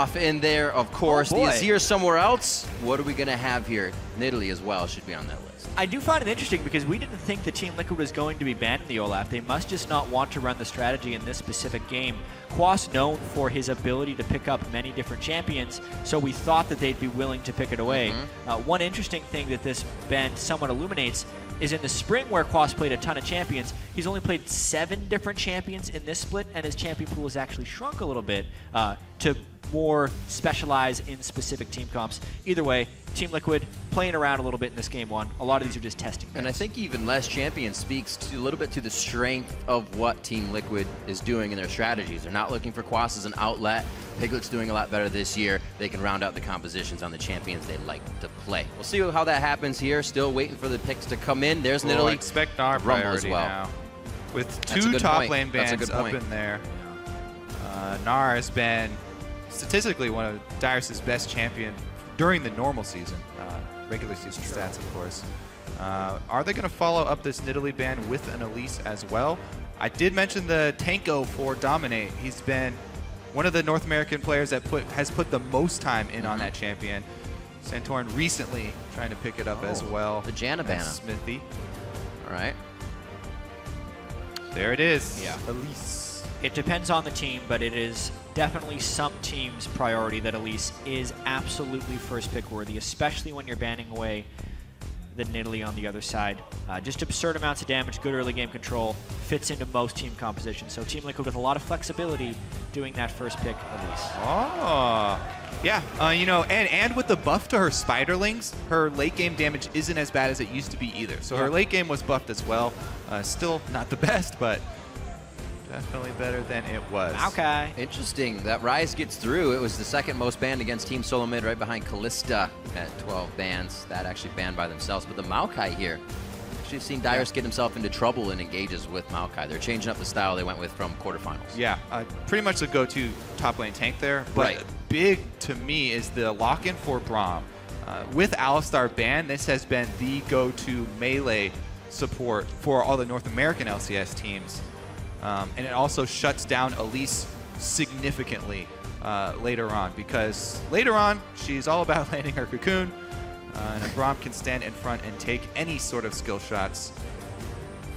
off in there, of course. Oh, the boy. Azir somewhere else. What are we going to have here? Nidalee as well should be on that list. I do find it interesting because we didn't think the Team Liquid was going to be banned in the Olaf. They must just not want to run the strategy in this specific game. Quas known for his ability to pick up many different champions, so we thought that they'd be willing to pick it away. One interesting thing that this ban somewhat illuminates is in the spring where Quas played a ton of champions, he's only played 7 different champions in this split, and his champion pool has actually shrunk a little bit to more specialize in specific team comps. Either way, Team Liquid playing around a little bit in this game 1. A lot of these are just testing bans. And I think even less champions speaks to a little bit to the strength of what Team Liquid is doing in their strategies. They're not looking for Quas as an outlet. Piglet's doing a lot better this year. They can round out the compositions on the champions they like to play. We'll see how that happens here. Still waiting for the picks to come in. There's Nidalee. I expect Gnar priority now. With 2 top lane bans up in there, Gnar has been statistically one of Dyrus' best champion during the normal season, regular season stats, of course. Are they going to follow up this Nidalee ban with an Elise as well? I did mention the Tanko for Dominate. He's been one of the North American players that has put the most time in on that champion. Santorin recently trying to pick it up as well. The Janabana. Smithy. All right. There it is. Yeah. Elise. It depends on the team, but it is definitely some teams' priority that Elise is absolutely first pick worthy, especially when you're banning away the Nidalee on the other side. Just absurd amounts of damage, good early game control, fits into most team compositions. So Team Liquid with a lot of flexibility doing that first pick Elise. Oh, yeah. You know, and with the buff to her Spiderlings, her late game damage isn't as bad as it used to be either. So her late game was buffed as well. Still not the best, but definitely better than it was. Okay. Interesting. That Rise gets through. It was the second most banned against Team Solomid, right behind Callista at 12 bans. That actually banned by themselves. But the Maokai here, actually seen Dyrus get himself into trouble and engages with Maokai. They're changing up the style they went with from quarterfinals. Yeah, pretty much the go-to top lane tank there. But big to me is the lock-in for Braum. With Alistar banned, this has been the go-to melee support for all the North American LCS teams. And it also shuts down Elise significantly later on, because later on, she's all about landing her cocoon, and Braum can stand in front and take any sort of skill shots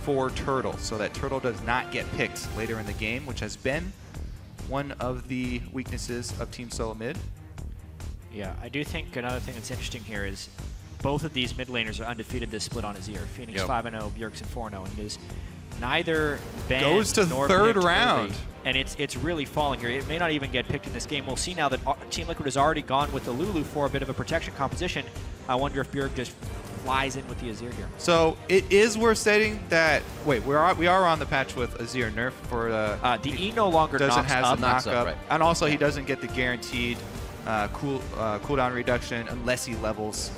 for Turtle, so that Turtle does not get picked later in the game, which has been one of the weaknesses of Team Solomid. Yeah, I do think another thing that's interesting here is both of these mid laners are undefeated this split on Azir. FeniX 5-0, Bjergsen 4-0, and it is neither banned goes to nor third picked round. early. And it's really falling here. It may not even get picked in this game. We'll see now that Team Liquid has already gone with the Lulu for a bit of a protection composition. I wonder if Bjerg just flies in with the Azir here. So it is worth stating that, wait, we are on the patch with Azir nerf for the E no longer doesn't knocks have up. the knock up, right. and also he doesn't get the guaranteed cooldown reduction unless he levels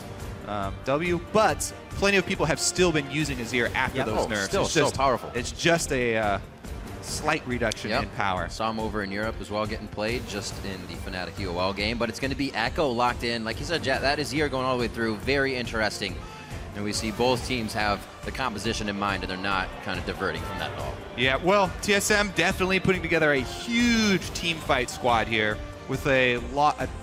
W. But plenty of people have still been using Azir after those nerfs. Still it's so just powerful. It's just a slight reduction in power. Saw him over in Europe as well getting played just in the Fnatic UOL game, but it's going to be Ekko locked in. Like you said, Jatt, that is Azir going all the way through. Very interesting. And we see both teams have the composition in mind, and they're not kind of diverting from that at all. Yeah, well, TSM definitely putting together a huge team fight squad here with a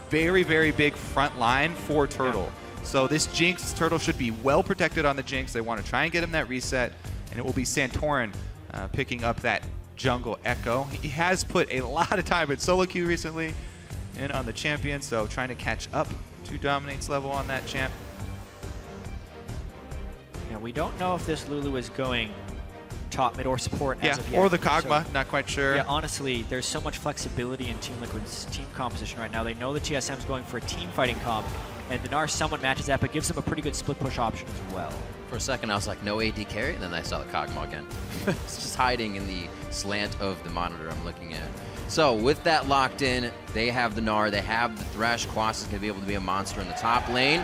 very, very big front line for Turtle. So this Jinx, Turtle should be well protected on the Jinx. They want to try and get him that reset, and it will be Santorin picking up that jungle Ekko. He has put a lot of time in solo queue recently and on the champion, so trying to catch up to Dominate's level on that champ. Now, we don't know if this Lulu is going top, mid, or support as of yet. Or the Kog'Maw, not quite sure. Yeah, honestly, there's so much flexibility in Team Liquid's team composition right now. They know the TSM's going for a team fighting comp, and the Gnar somewhat matches that, but gives them a pretty good split push option as well. For a second, I was like, no AD carry, and then I saw the Kog'Maw again. It's just hiding in the slant of the monitor I'm looking at. So with that locked in, they have the Gnar, they have the Thresh. Quas is going to be able to be a monster in the top lane.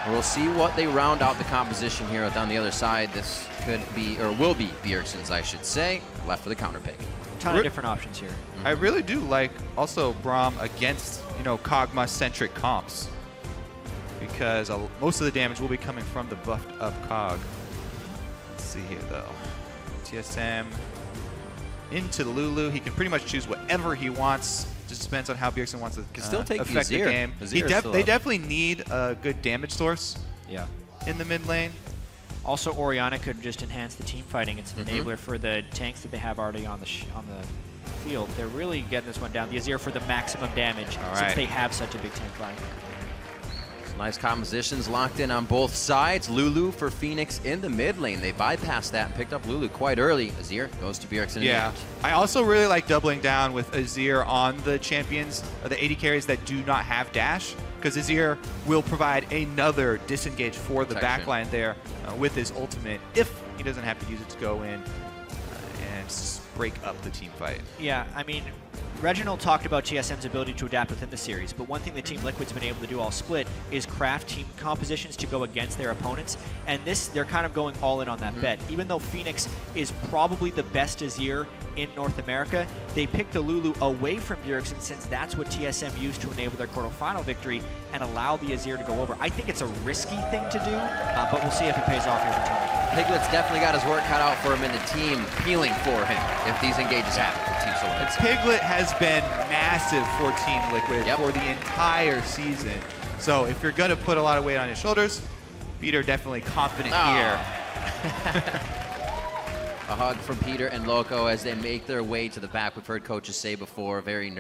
We'll see what they round out the composition here on the other side. This could be, or will be, Bjergsen's, I should say, left for the counter pick. A ton of different options here. I really do like also Braum against, Kog'Maw-centric comps, because most of the damage will be coming from the buffed up Cog. Let's see here though. TSM into the Lulu. He can pretty much choose whatever he wants. Just depends on how Bjergsen wants to still take affect the Azir. game. They definitely need a good damage source in the mid lane. Also, Orianna could just enhance the team fighting. It's an enabler for the tanks that they have already on the field. They're really getting this one down. The Azir for the maximum damage since they have such a big tank line. Nice compositions locked in on both sides. Lulu for FeniX in the mid lane. They bypassed that and picked up Lulu quite early. Azir goes to Bjergsen. Yeah, I also really like doubling down with Azir on the champions, or the AD carries that do not have dash, because Azir will provide another disengage for the backline there with his ultimate if he doesn't have to use it to go in and break up the team fight. Yeah, I mean, Reginald talked about TSM's ability to adapt within the series, but one thing that Team Liquid's been able to do all split is craft team compositions to go against their opponents, and they're kind of going all in on that bet. Even though FeniX is probably the best Azir in North America, they picked the Lulu away from Bjergsen since that's what TSM used to enable their quarterfinal victory and allow the Azir to go over. I think it's a risky thing to do, but we'll see if it pays off here for Team Liquid. Piglet's definitely got his work cut out for him in the team peeling for him if these engages happen for Team Solomid. Piglet has been massive for Team Liquid for the entire season. So if you're going to put a lot of weight on his shoulders, Peter definitely confident here. A hug from Peter and Loco as they make their way to the back. We've heard coaches say before, a very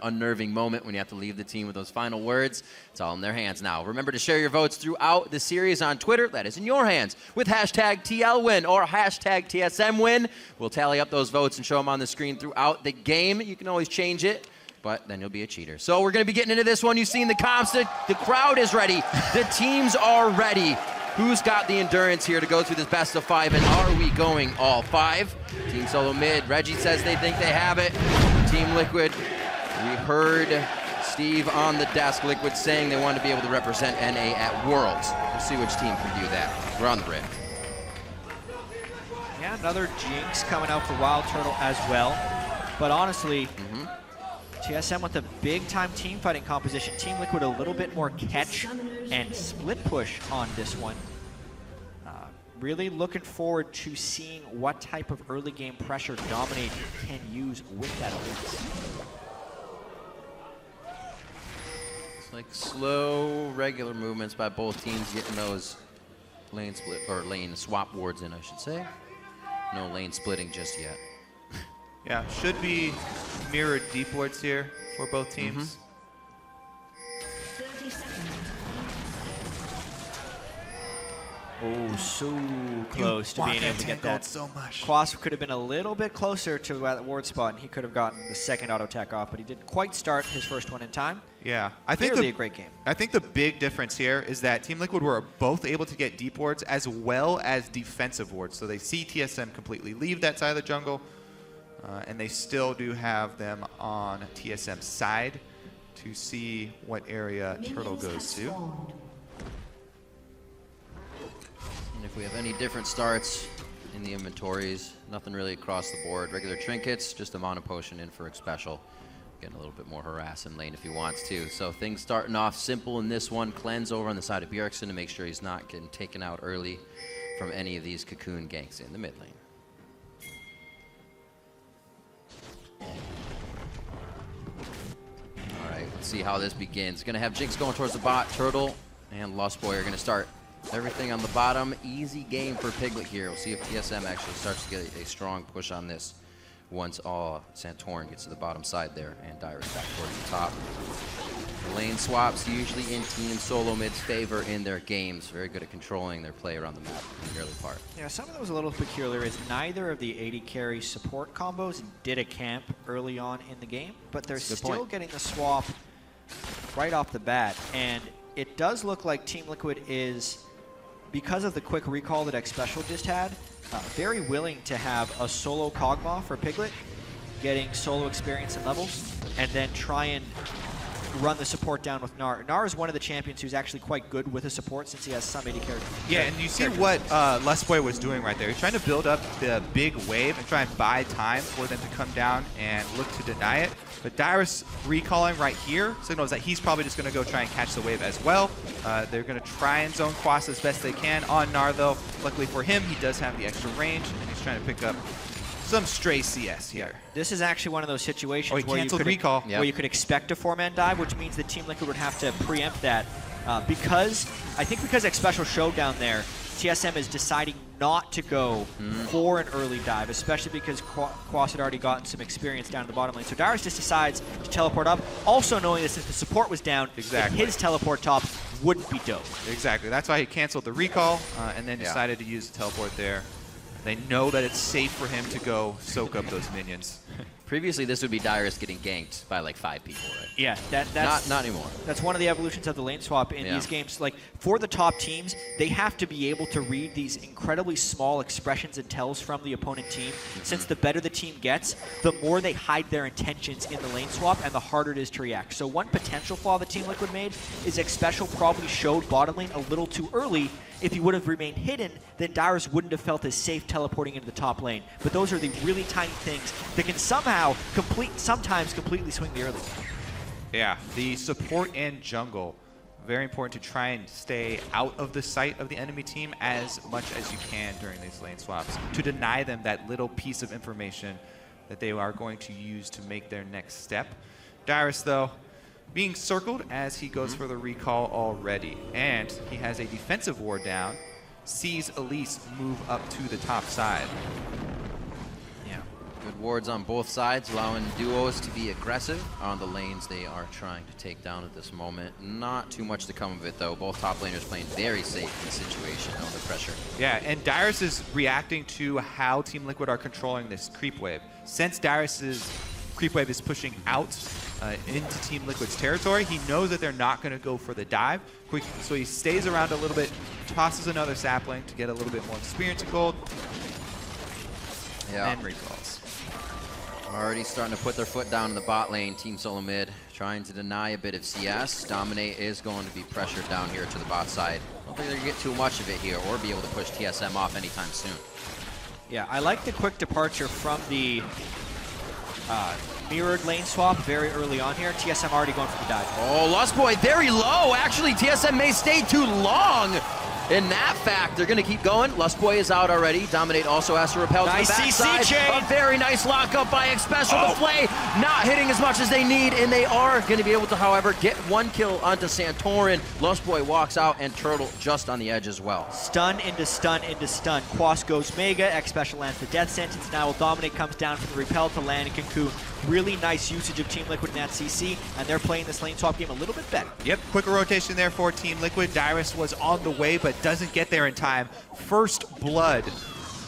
unnerving moment when you have to leave the team with those final words. It's all in their hands now. Remember to share your votes throughout the series on Twitter. That is in your hands with hashtag TLWin or hashtag TSMWin. We'll tally up those votes and show them on the screen throughout the game. You can always change it, but then you'll be a cheater. So we're going to be getting into this one. You've seen the comps. The crowd is ready. The teams are ready. Who's got the endurance here to go through this best of 5, and are we going all 5? Team Solomid, Reggie says they think they have it. Team Liquid, we heard Steve on the desk, Liquid saying they want to be able to represent NA at Worlds. We'll see which team can do that. We're on the bridge. Yeah, another Jinx coming out for Wildturtle as well. But honestly, TSM with a big-time team fighting composition. Team Liquid a little bit more catch and split push on this one. Really looking forward to seeing what type of early game pressure Dominate can use with that Elise. It's like slow, regular movements by both teams getting those lane split or lane swap wards in, I should say. No lane splitting just yet. Yeah, should be mirrored deep wards here for both teams. 30 seconds. Oh, so close to being able to get that. So much. Quas could have been a little bit closer to that ward spot, and he could have gotten the second auto attack off, but he didn't quite start his first one in time. Yeah, I think Clearly a great game. I think the big difference here is that Team Liquid were both able to get deep wards as well as defensive wards. So they see TSM completely leave that side of the jungle, and they still do have them on TSM's side to see what area Turtle goes to. And if we have any different starts in the inventories, nothing really across the board. Regular trinkets, just a mono potion in for Xpecial. Getting a little bit more harass in lane if he wants to. So things starting off simple in this one. Cleanse over on the side of Bjergsen to make sure he's not getting taken out early from any of these cocoon ganks in the mid lane. All right, let's see how this begins. Gonna have Jinx going towards the bot. Turtle and Lustboy are gonna start everything on the bottom. Easy game for Piglet here. We'll see if TSM actually starts to get a strong push on this once Santorin gets to the bottom side there and Dyrus back towards the top. The lane swaps usually in Team Solomid's favor in their games. Very good at controlling their play around the map in the early part. Yeah, something that was a little peculiar is neither of the AD carry support combos did a camp early on in the game, but they're still getting the swap right off the bat. And it does look like Team Liquid is, because of the quick recall that Xpecial just had, very willing to have a solo Kog'Maw for Piglet, getting solo experience and levels, and then try and run the support down with Gnar. Gnar is one of the champions who's actually quite good with a support since he has some AD character. Yeah, and you see what Lustboy was doing right there. He's trying to build up the big wave and try and buy time for them to come down and look to deny it. But Dyrus recalling right here signals that he's probably just going to go try and catch the wave as well. They're going to try and zone Quas as best they can on Gnar, though. Luckily for him, he does have the extra range, and he's trying to pick up some stray CS here. This is actually one of those situations where you could recall. Where you could expect a 4-man dive, which means that Team Liquid would have to preempt that. Because Xpecial showed down there, TSM is deciding not to go for an early dive, especially because Quas had already gotten some experience down in the bottom lane. So Dyrus just decides to teleport up, also knowing that since the support was down, that his teleport top wouldn't be dope. Exactly. That's why he canceled the recall and then decided to use the teleport there. They know that it's safe for him to go soak up those minions. Previously, this would be Dyrus getting ganked by like 5 people, right? Yeah, that's not anymore. That's one of the evolutions of the lane swap in these games. Like, for the top teams, they have to be able to read these incredibly small expressions and tells from the opponent team. Since the better the team gets, the more they hide their intentions in the lane swap, and the harder it is to react. So one potential flaw that Team Liquid made is Xpecial probably showed bottom lane a little too early. If he would have remained hidden, then Dyrus wouldn't have felt as safe teleporting into the top lane. But those are the really tiny things that can somehow sometimes completely swing the early. Yeah, the support and jungle, very important to try and stay out of the sight of the enemy team as much as you can during these lane swaps, to deny them that little piece of information that they are going to use to make their next step. Dyrus, though, being circled as he goes for the recall already. And he has a defensive ward down, sees Elise move up to the top side. Yeah, good wards on both sides, allowing duos to be aggressive on the lanes they are trying to take down at this moment. Not too much to come of it, though. Both top laners playing very safe in the situation under pressure. Yeah, and Dyrus is reacting to how Team Liquid are controlling this creep wave. Since Dyrus's creep wave is pushing out into Team Liquid's territory, he knows that they're not going to go for the dive. So he stays around a little bit, tosses another sapling to get a little bit more experience in gold, and recalls. Already starting to put their foot down in the bot lane, Team Solomid trying to deny a bit of CS. Dominate is going to be pressured down here to the bot side. I don't think they're going to get too much of it here or be able to push TSM off anytime soon. Yeah, I like the quick departure from the mirrored lane swap very early on here. TSM already going for the dive. Oh, Lustboy very low. Actually, TSM may stay too long. In that fact, they're going to keep going. Lustboy is out already. Dominate also has to repel to the backside. CC chain. A very nice lockup by Xpecial. The Flay not hitting as much as they need, and they are going to be able to, however, get 1 kill onto Santorin. Lustboy walks out, and Turtle just on the edge as well. Stun into stun into stun. Quas goes Mega. Xpecial lands the death sentence. Now Dominate comes down for the repel to land Cocoon. Really nice usage of Team Liquid in that CC, and they're playing this lane swap game a little bit better. Yep, quicker rotation there for Team Liquid. Dyrus was on the way, but doesn't get there in time. First blood,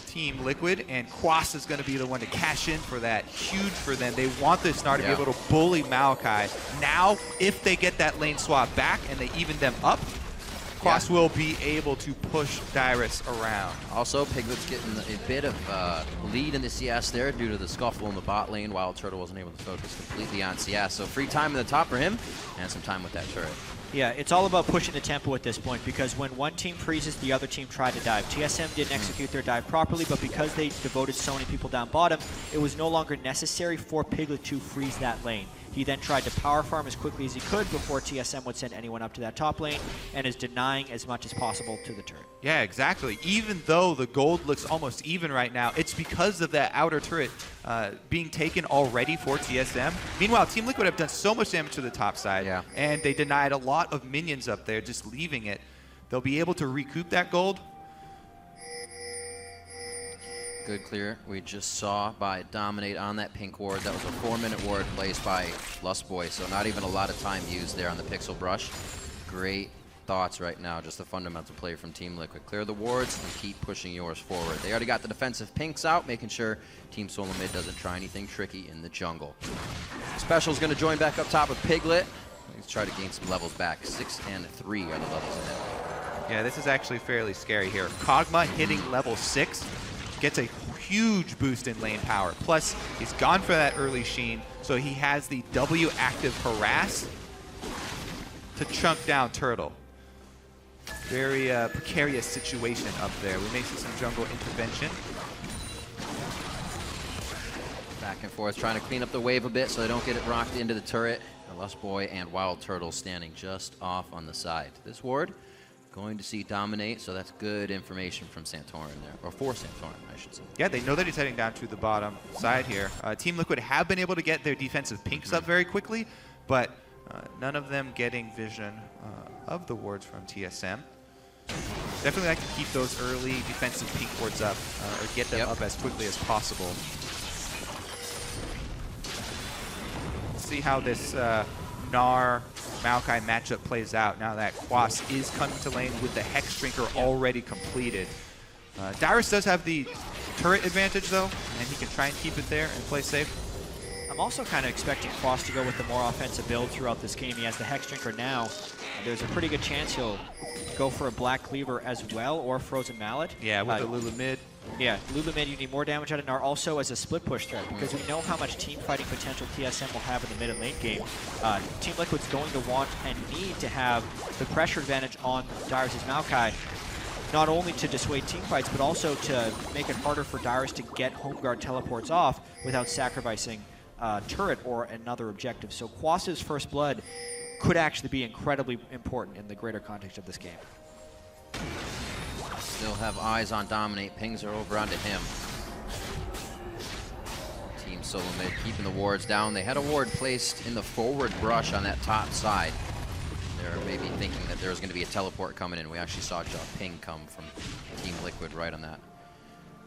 Team Liquid, and Quas is going to be the one to cash in for that. Huge for them. They want this Gnar to be able to bully Maokai. Now, if they get that lane swap back and they even them up, Quas will be able to push Dyrus around. Also, Piglet's getting a bit of lead in the CS there due to the scuffle in the bot lane. Wildturtle wasn't able to focus completely on CS. So free time in the top for him and some time with that turret. Yeah, it's all about pushing the tempo at this point, because when one team freezes, the other team tried to dive. TSM didn't execute their dive properly, but because they devoted so many people down bottom, it was no longer necessary for Piglet to freeze that lane. He then tried to power farm as quickly as he could before TSM would send anyone up to that top lane, and is denying as much as possible to the turret. Yeah, exactly. Even though the gold looks almost even right now, it's because of that outer turret being taken already for TSM. Meanwhile, Team Liquid have done so much damage to the top side, and they denied a lot of minions up there, just leaving it. They'll be able to recoup that gold. Good clear. We just saw by Dominate on that pink ward. That was a 4-minute ward placed by Lustboy, so not even a lot of time used there on the pixel brush. Great thoughts right now, just a fundamental play from Team Liquid. Clear the wards and keep pushing yours forward. They already got the defensive pinks out, making sure Team Solomid doesn't try anything tricky in the jungle. Xpecial's going to join back up top with Piglet. Let's try to gain some levels back. 6 and 3 are the levels ahead. Yeah, this is actually fairly scary here. Kog'Maw hitting level 6. Gets a huge boost in lane power. Plus, he's gone for that early sheen, so he has the W active harass to chunk down Turtle. Very precarious situation up there. We may see some jungle intervention. Back and forth, trying to clean up the wave a bit so they don't get it rocked into the turret. Lustboy and Wildturtle standing just off on the side. This ward going to see Dominate, so that's good information from Santorin there, or for Santorin, I should say. Yeah, they know that he's heading down to the bottom side here. Team Liquid have been able to get their defensive pinks up very quickly, but none of them getting vision of the wards from TSM. Definitely like to keep those early defensive pink wards up, or get them up as quickly as possible. Let's see how this Gnar Maokai matchup plays out now that Quas is coming to lane with the Hex Drinker already completed. Dyrus does have the turret advantage though, and he can try and keep it there and play safe. I'm also kind of expecting Quas to go with the more offensive build throughout this game. He has the Hex Drinker now. There's a pretty good chance he'll go for a Black Cleaver as well, or Frozen Mallet. Yeah, with the Lulu mid. Yeah, Lulu mid, you need more damage out of Gnar also as a split push threat, because we know how much team fighting potential TSM will have in the mid and late game. Team Liquid's going to want and need to have the pressure advantage on Dyrus' Maokai, not only to dissuade team fights, but also to make it harder for Dyrus to get home guard teleports off without sacrificing turret or another objective. So Quas' first blood could actually be incredibly important in the greater context of this game. Still have eyes on Dominate. Pings are over onto him. Team Solomid keeping the wards down. They had a ward placed in the forward brush on that top side. They're maybe thinking that there was going to be a teleport coming in. We actually saw a ping come from Team Liquid right on that.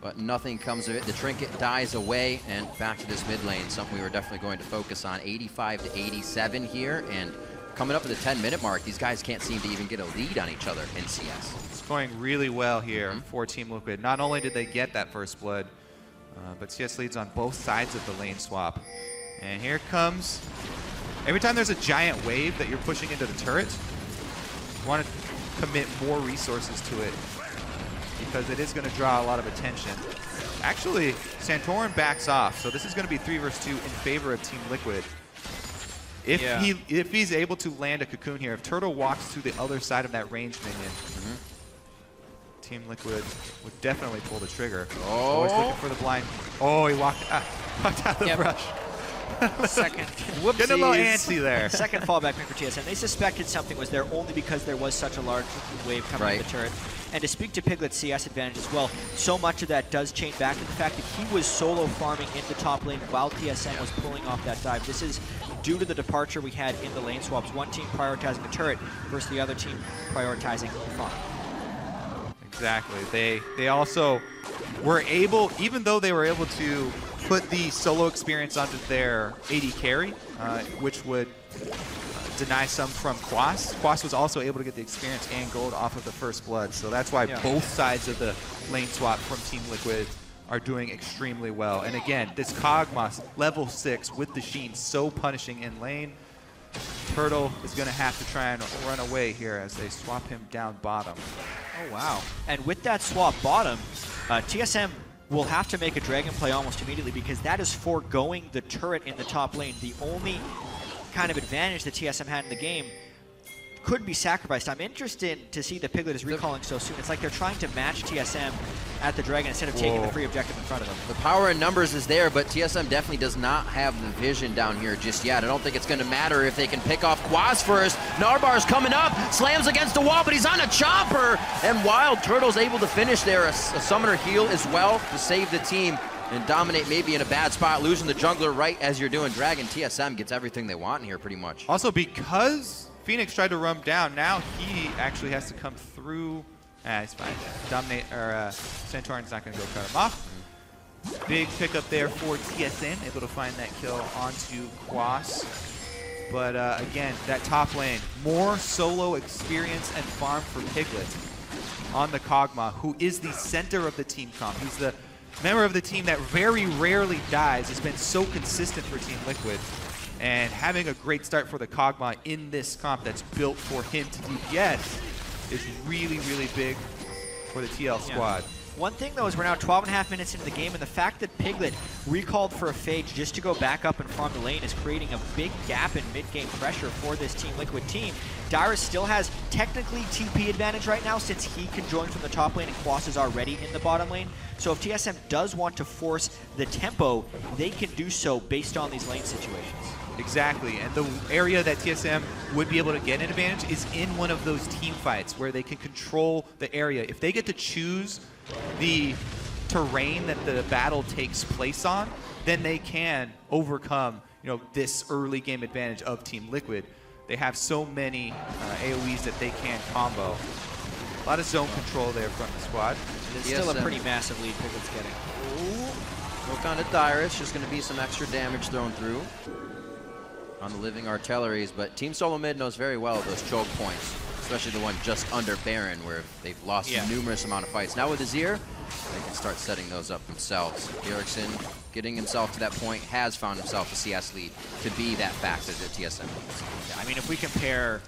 But nothing comes of it. The trinket dies away, and back to this mid lane, something we were definitely going to focus on. 85 to 87 here, and coming up to the 10-minute mark, these guys can't seem to even get a lead on each other in CS. It's going really well here for Team Liquid. Not only did they get that first blood, but CS leads on both sides of the lane swap. And here comes, every time there's a giant wave that you're pushing into the turret, you want to commit more resources to it, because it is going to draw a lot of attention. Actually, Santorin backs off, so this is going to be 3 versus 2 in favor of Team Liquid. If he's able to land a cocoon here, if Turtle walks to the other side of that ranged minion, Team Liquid would definitely pull the trigger. Oh, he's looking for the blind. Oh, he walked out of the brush. Second. Whoopsies. Getting a little antsy there. Second fallback pick for TSM. They suspected something was there only because there was such a large wave coming to the turret. And to speak to Piglet's CS advantage as well, so much of that does chain back to the fact that he was solo farming in the top lane while TSM was pulling off that dive. This is due to the departure we had in the lane swaps. One team prioritizing the turret versus the other team prioritizing the farm. Exactly. They also were able, even though they were able to put the solo experience onto their AD carry, which would deny some from Quas. Quas was also able to get the experience and gold off of the first blood, so that's why both sides of the lane swap from Team Liquid are doing extremely well. And again, this Kog'Maw, level 6 with the Sheen, so punishing in lane. Turtle is going to have to try and run away here as they swap him down bottom. Oh, wow. And with that swap bottom, TSM will have to make a dragon play almost immediately, because that is foregoing the turret in the top lane. The only kind of advantage that TSM had in the game could be sacrificed. I'm interested to see that Piglet is recalling so soon. It's like they're trying to match TSM at the dragon instead of taking the free objective in front of them. The power in numbers is there, but TSM definitely does not have the vision down here just yet. I don't think it's going to matter if they can pick off Quas first. Narbar's coming up, slams against the wall, but he's on a chopper, and Wildturtle's able to finish there. A summoner heal as well to save the team. And Dominate may be in a bad spot, losing the jungler right as you're doing Dragon. TSM gets everything they want in here pretty much. Also, because FeniX tried to run down, now he actually has to come through. It's fine. Dominate, or Santorin's not going to go cut him off. Big pickup there for TSM, able to find that kill onto Quas. But again, that top lane, more solo experience and farm for Piglet on the Kog'Maw, who is the center of the team comp. He's the member of the team that very rarely dies. Has been so consistent for Team Liquid. And having a great start for the Kog'Maw in this comp that's built for him to DPS is really, really big for the TL squad. One thing, though, is we're now 12.5 minutes into the game, and the fact that Piglet recalled for a Phage just to go back up and farm the lane is creating a big gap in mid-game pressure for this Team Liquid team. Dyrus still has technically TP advantage right now since he can join from the top lane and Quas is already in the bottom lane. So if TSM does want to force the tempo, they can do so based on these lane situations. Exactly, and the area that TSM would be able to get an advantage is in one of those team fights where they can control the area. If they get to choose the terrain that the battle takes place on, then they can overcome, this early game advantage of Team Liquid. They have so many AoEs that they can combo. A lot of zone control there from the squad. It's still a pretty massive lead Piglet's getting. Look on to Dyrus, just going to be some extra damage thrown through on the living artilleries, but Team Solomid knows very well those choke points, especially the one just under Baron where they've lost numerous amount of fights. Now with Azir, they can start setting those up themselves. Bjergsen getting himself to that point has found himself a CS lead to be that factor that TSM needs. Yeah, I mean, if we compare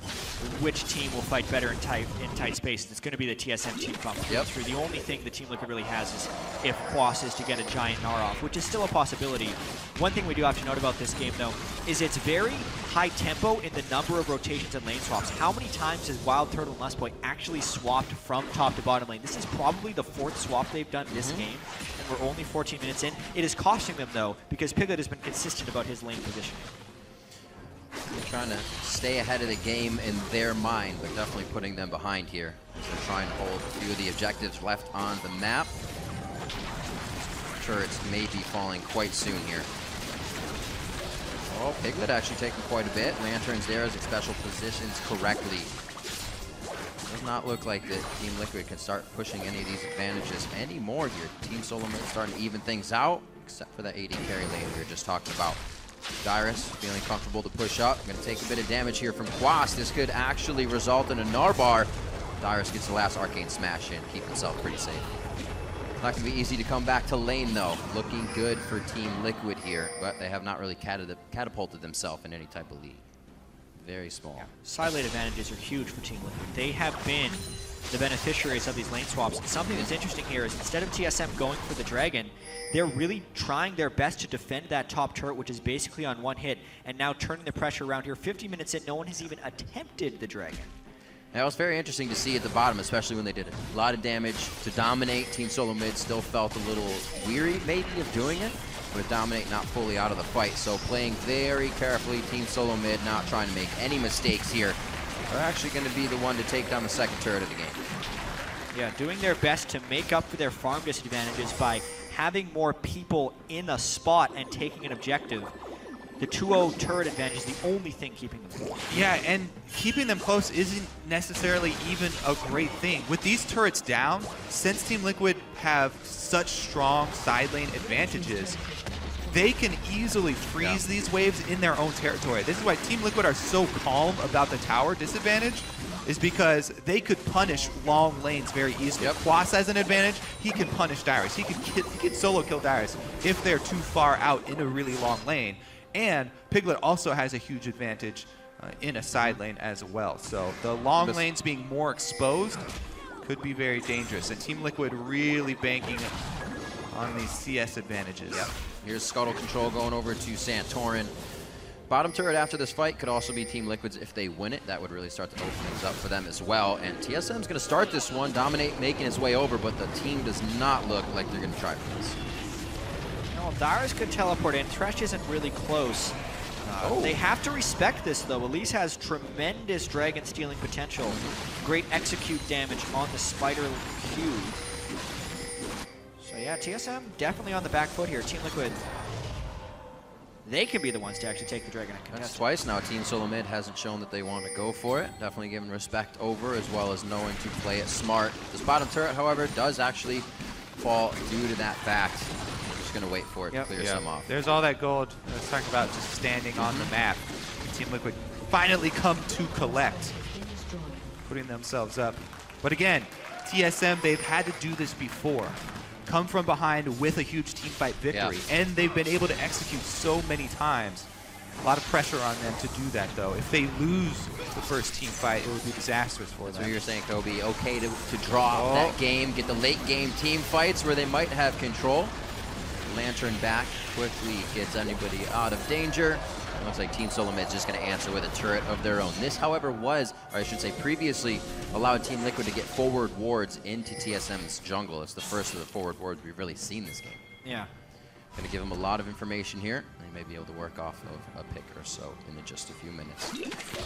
which team will fight better in tight spaces, it's going to be the TSM team coming through. The only thing the Team Liquid really has is if Quas is to get a giant Gnar off, which is still a possibility. One thing we do have to note about this game, though, is it's very high tempo in the number of rotations and lane swaps. How many times has Wildturtle and Lustboy actually swapped from top to bottom lane? This is probably the 4th swap they've done this game, and we're only 14 minutes in. It is costing them, though, because Piglet has been consistent about his lane positioning. They're trying to stay ahead of the game in their mind, but definitely putting them behind here as they're trying to hold a few of the objectives left on the map. Turrets may be falling quite soon here. Oh, Piglet actually taking quite a bit. Lantern's there as Xpecial positions correctly. Does not look like that Team Liquid can start pushing any of these advantages anymore here. Team Solomid starting to even things out, except for that AD carry lane we were just talking about. Dyrus feeling comfortable to push up. Going to take a bit of damage here from Quas. This could actually result in a Gnar. Dyrus gets the last arcane smash in, keep himself pretty safe. Not going to be easy to come back to lane, though. Looking good for Team Liquid here, but they have not really catapulted themselves in any type of lead. Very small. Yeah. Side lane advantages are huge for Team Liquid. They have been the beneficiaries of these lane swaps. And something that's interesting here is instead of TSM going for the Dragon, they're really trying their best to defend that top turret, which is basically on one hit, and now turning the pressure around here. 50 minutes in, no one has even attempted the Dragon. That was very interesting to see at the bottom, especially when they did a lot of damage to dominate. Team Solomid still felt a little weary, maybe, of doing it, but Dominate not fully out of the fight. So playing very carefully, Team Solomid not trying to make any mistakes here. Are actually going to be the one to take down the second turret of the game. Yeah, doing their best to make up for their farm disadvantages by having more people in a spot and taking an objective. The 2-0 turret advantage is the only thing keeping them close. Yeah, and keeping them close isn't necessarily even a great thing. With these turrets down, since Team Liquid have such strong side lane advantages, they can easily freeze these waves in their own territory. This is why Team Liquid are so calm about the tower disadvantage, is because they could punish long lanes very easily. Quas has an advantage. He can punish Dyrus. He can solo kill Dyrus if they're too far out in a really long lane. And Piglet also has a huge advantage in a side lane as well. So the long lanes being more exposed could be very dangerous. And Team Liquid really banking on these CS advantages. Here's Scuttle Control going over to Santorin. Bottom turret after this fight could also be Team Liquid's if they win it. That would really start to open things up for them as well. And TSM's going to start this one. Dominate making his way over, but the team does not look like they're going to try for this. No, Dyrus could teleport in. Thresh isn't really close. They have to respect this, though. Elise has tremendous dragon stealing potential. Great execute damage on the Spider Q. So yeah, TSM definitely on the back foot here. Team Liquid, they can be the ones to actually take the Dragon and contest. That's twice now. Team Solomid hasn't shown that they want to go for it. Definitely giving respect over as well as knowing to play it smart. This bottom turret, however, does actually fall due to that fact. Just going to wait for it to clear some off. There's all that gold I was talking about just standing on the map. Team Liquid finally come to collect, putting themselves up. But again, TSM, they've had to do this before. Come from behind with a huge teamfight victory, and they've been able to execute so many times. A lot of pressure on them to do that, though. If they lose the first team fight, it would be disastrous for them. That's what you're saying, Kobe. Okay to draw that game, get the late game team fights where they might have control. Lantern back quickly gets anybody out of danger. It looks like Team Solomid is just going to answer with a turret of their own. This, however, was, or I should say previously, allowed Team Liquid to get forward wards into TSM's jungle. It's the first of the forward wards we've really seen this game. Yeah. Going to give them a lot of information here. They may be able to work off of a pick or so in just a few minutes.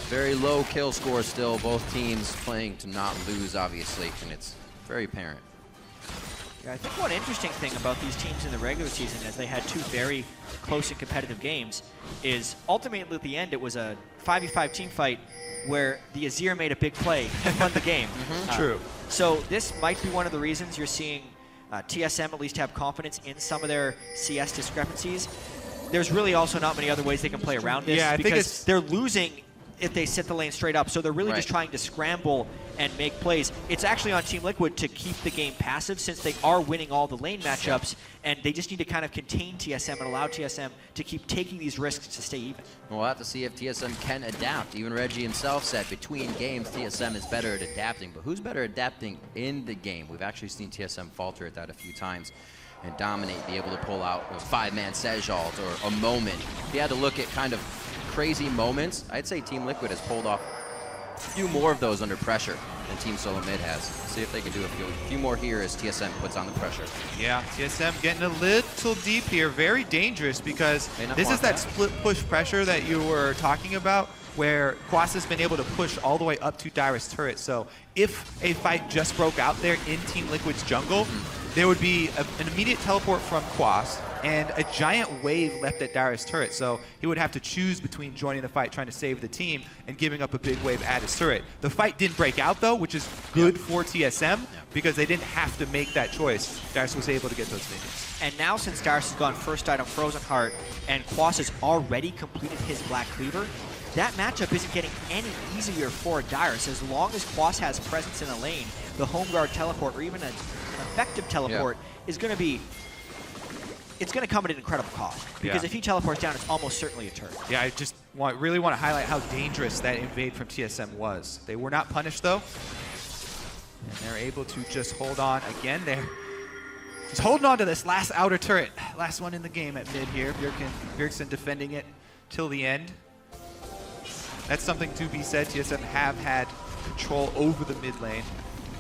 Very low kill score still. Both teams playing to not lose, obviously, and it's very apparent. Yeah, I think one interesting thing about these teams in the regular season, as they had two very close and competitive games, is ultimately at the end it was a 5v5 team fight where the Azir made a big play and won the game. True. So this might be one of the reasons you're seeing TSM at least have confidence in some of their CS discrepancies. There's really also not many other ways they can play around this, Yeah, I think because they're losing if they sit the lane straight up. So they're really just trying to scramble and make plays. It's actually on Team Liquid to keep the game passive, since they are winning all the lane matchups, and they just need to kind of contain TSM and allow TSM to keep taking these risks to stay even. We'll have to see if TSM can adapt. Even Reggie himself said between games, TSM is better at adapting. But who's better at adapting in the game? We've actually seen TSM falter at that a few times and dominate, be able to pull out a 5-man Sej ult or a moment. If you had to look at kind of crazy moments, I'd say Team Liquid has pulled off a few more of those under pressure than Team Solomid has. See if they can do a few more here as TSM puts on the pressure. Yeah, TSM getting a little deep here. Very dangerous, because this is that split push pressure that you were talking about, where Quas has been able to push all the way up to Dyrus turret. So if a fight just broke out there in Team Liquid's jungle, there would be an immediate teleport from Quas and a giant wave left at Dyrus turret. So he would have to choose between joining the fight, trying to save the team, and giving up a big wave at his turret. The fight didn't break out, though, which is good for TSM, because they didn't have to make that choice. Dyrus was able to get those minions. And now, since Dyrus has gone first item Frozen Heart, and Quas has already completed his Black Cleaver, that matchup isn't getting any easier for Dyrus. As long as Quas has presence in the lane, the home guard teleport, or even an effective teleport, is going to be, it's going to come at an incredible cost. Because if he teleports down, it's almost certainly a turret. Yeah, I just really want to highlight how dangerous that invade from TSM was. They were not punished, though. And they're able to just hold on again. They're just holding on to this last outer turret. Last one in the game at mid here. Bjergsen defending it till the end. That's something to be said. TSM have had control over the mid lane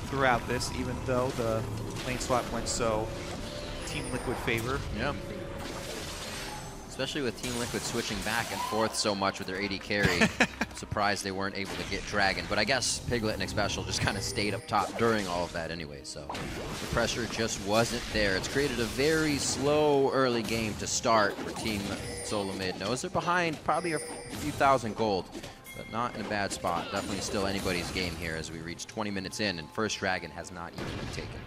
throughout this, even though the lane swap went so Team Liquid favor. Yeah. Especially with Team Liquid switching back and forth so much with their AD carry. Surprised they weren't able to get Dragon. But I guess Piglet and Xpecial just kind of stayed up top during all of that anyway. So the pressure just wasn't there. It's created a very slow early game to start for Team Solomid. Knows they're behind probably a few thousand gold, but not in a bad spot. Definitely still anybody's game here as we reach 20 minutes in, and first Dragon has not even been taken.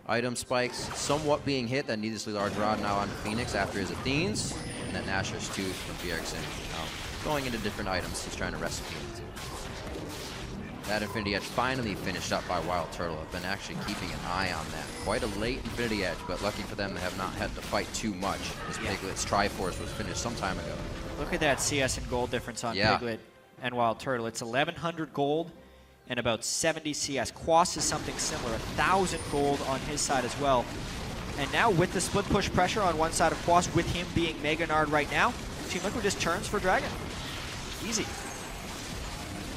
Item spikes somewhat being hit. That needlessly large rod now on FeniX after his Athenes, and that Nashor's tooth from Bjergsen. Going into different items, he's trying to recipe into. That Infinity Edge finally finished up by Wildturtle. I've been actually keeping an eye on that. Quite a late Infinity Edge, but lucky for them, they have not had to fight too much, as Piglet's Triforce was finished some time ago. Look at that CS and gold difference on Piglet and Wildturtle. It's 1,100 gold and about 70 CS. Quas is something similar, 1,000 gold on his side as well. And now with the split push pressure on one side of Quas, with him being Mega Nard right now, Team Liquid just turns for Dragon. Easy.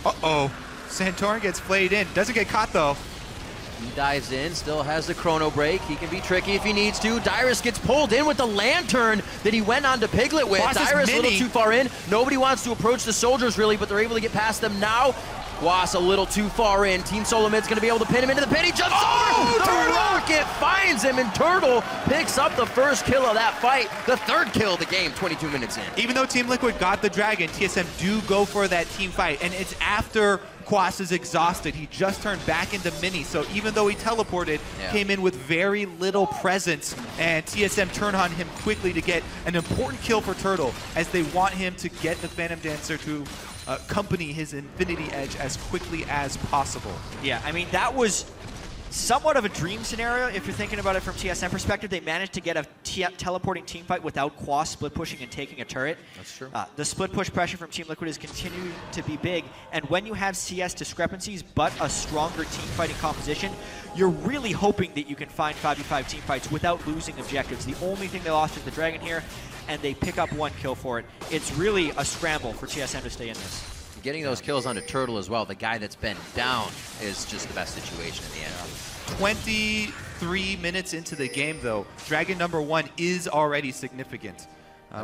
Uh-oh. Santorin gets played in. Doesn't get caught, though. He dives in, still has the chrono break. He can be tricky if he needs to. Dyrus gets pulled in with the lantern that he went on to Piglet with. Dyrus a little too far in. Nobody wants to approach the soldiers really, but they're able to get past them now. Quas a little too far in. Team Solomid's going to be able to pin him into the pit. He jumps over. The rocket finds him, and Turtle picks up the first kill of that fight. The third kill of the game, 22 minutes in. Even though Team Liquid got the Dragon, TSM do go for that team fight, and it's after Quas is exhausted. He just turned back into Mini, so even though he teleported, came in with very little presence, and TSM turned on him quickly to get an important kill for Turtle, as they want him to get the Phantom Dancer to accompany his Infinity Edge as quickly as possible. Yeah, I mean, that was somewhat of a dream scenario if you're thinking about it from TSM perspective. They managed to get a teleporting team fight without Quas split pushing and taking a turret. That's true. The split push pressure from Team Liquid is continuing to be big, and when you have CS discrepancies but a stronger team fighting composition, you're really hoping that you can find 5v5 team fights without losing objectives. The only thing they lost is the Dragon here, and they pick up one kill for it. It's really a scramble for TSM to stay in this. Getting those kills onto Turtle as well, the guy that's been down, is just the best situation at the end. 23 minutes into the game, though, Dragon number 1 is already significant.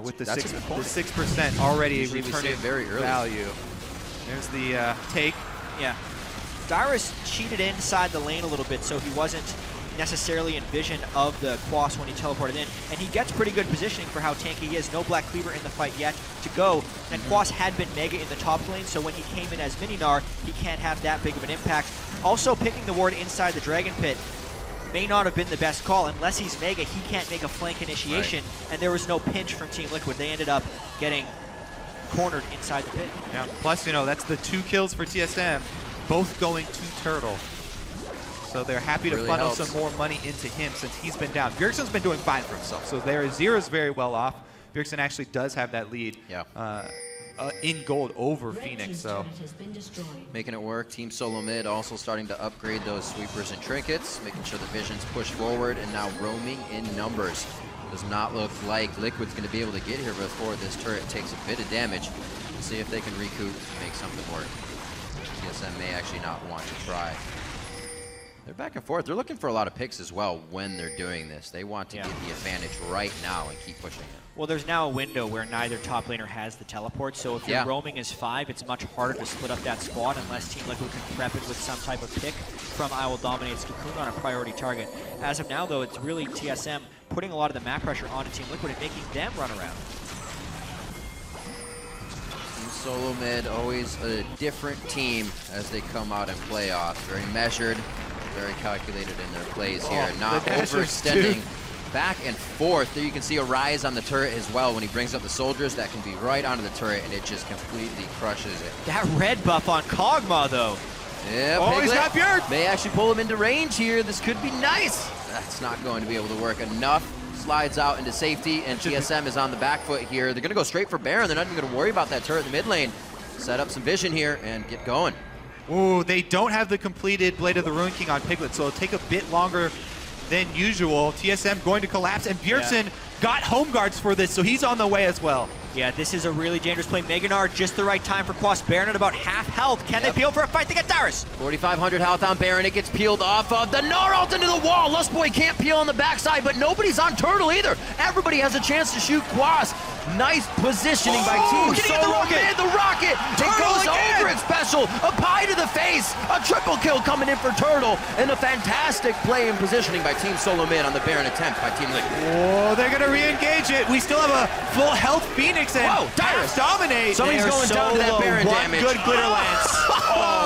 with the that's a 6% good point. 6% already Usually we see returning it very early. value. There's the take. Yeah. Dyrus cheated inside the lane a little bit, so he wasn't necessarily in vision of the Quas when he teleported in, and he gets pretty good positioning for how tanky he is. No Black Cleaver in the fight yet to go, and Quas had been Mega in the top lane, so when he came in as Mini Gnar, he can't have that big of an impact. Also, picking the ward inside the Dragon Pit may not have been the best call. Unless he's Mega, he can't make a flank initiation, and there was no pinch from Team Liquid. They ended up getting cornered inside the pit. Yeah. Plus, you know, that's the 2 kills for TSM, both going to Turtle. So they're happy to Really funnel helps. some more money into him since he's been down. Bjergsen's been doing fine for himself, so their Azir is very well off. Bjergsen actually does have that lead in gold over FeniX. So making it work. Team Solomid also starting to upgrade those sweepers and trinkets, making sure the vision's pushed forward, and now roaming in numbers. Does not look like Liquid's going to be able to get here before this turret takes a bit of damage. We'll see if they can recoup and make something work. TSM may actually not want to try. They're back and forth. They're looking for a lot of picks as well when they're doing this. They want to get the advantage right now and keep pushing it. Well, there's now a window where neither top laner has the teleport, so if you're roaming as 5, it's much harder to split up that squad unless Team Liquid can prep it with some type of pick from IWillDominate's Cocoon on a priority target. As of now, though, it's really TSM putting a lot of the map pressure onto Team Liquid and making them run around. Team Solomid, always a different team as they come out and playoffs. Very measured, very calculated in their plays here. Not overextending. Back and forth. There you can see a rise on the turret as well when he brings up the soldiers. That can be right onto the turret, and it just completely crushes it. That red buff on Kog'Maw, though. Yeah, oh, Piglet he's got Bjerg! may actually pull him into range here. This could be nice. That's not going to be able to work enough. Slides out into safety, and TSM is on the back foot here. They're going to go straight for Baron. They're not even going to worry about that turret in the mid lane. Set up some vision here and get going. Ooh, they don't have the completed Blade of the Ruin King on Piglet, so it'll take a bit longer than usual. TSM going to collapse, and Bjergsen got home guards for this, so he's on the way as well. Yeah, this is a really dangerous play. Mega Gnar, just the right time for Quas. Baron at about half health. Can they peel for a fight to get Dyrus? 4,500 health on Baron. It gets peeled off of the Gnar ult into the wall. Lustboy can't peel on the backside, but nobody's on Turtle either. Everybody has a chance to shoot Quas. Nice positioning by Team Solomid. The rocket. It goes over Xpecial. A pie to the face. A triple kill coming in for Turtle. And a fantastic play and positioning by Team Solomid on the Baron attempt by Team Liquid. Oh, they're going to re-engage it. We still have a full health FeniX and Dyrus dominate. Somebody's going down to that Baron damage. One good glitter lance.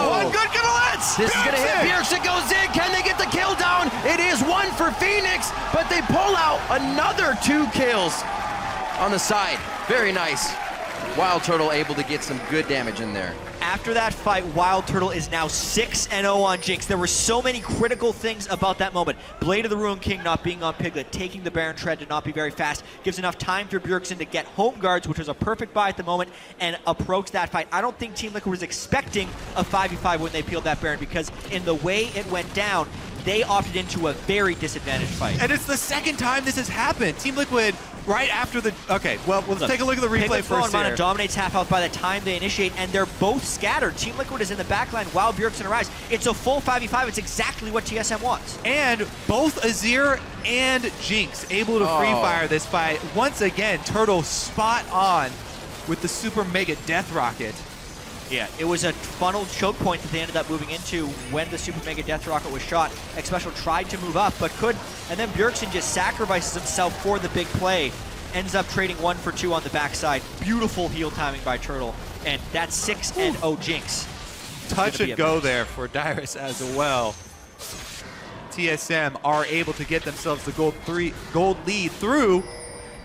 One good glitter lance. This is going to hit. Bjergsen goes in. Can they get the kill down? It is 1 for FeniX, but they pull out another 2 kills on the side. Very nice. Wildturtle able to get some good damage in there. After that fight, Wildturtle is now 6-0 on Jinx. There were so many critical things about that moment. Blade of the Ruin King not being on Piglet, taking the Baron tread to not be very fast, gives enough time for Bjergsen to get home guards, which was a perfect buy at the moment, and approach that fight. I don't think Team Liquid was expecting a 5v5 when they peeled that Baron, because in the way it went down, they opted into a very disadvantaged fight. And it's the second time this has happened. Team Liquid, right after the... Okay, well, let's take a look at the replay first here. Dominates half health by the time they initiate, and they're both scattered. Team Liquid is in the backline while Bjergsen arrives. It's a full 5v5. It's exactly what TSM wants. And both Azir and Jinx able to free fire this fight. Once again, Turtle spot on with the super mega death rocket. Yeah, it was a funnel choke point that they ended up moving into when the Super Mega Death Rocket was shot. Xpecial tried to move up, but couldn't. And then Bjergsen just sacrifices himself for the big play. Ends up trading 1 for 2 on the backside. Beautiful heal timing by Turtle. And that's 6-0 Jinx. Touch and go there for Dyrus as well. TSM are able to get themselves the gold lead through,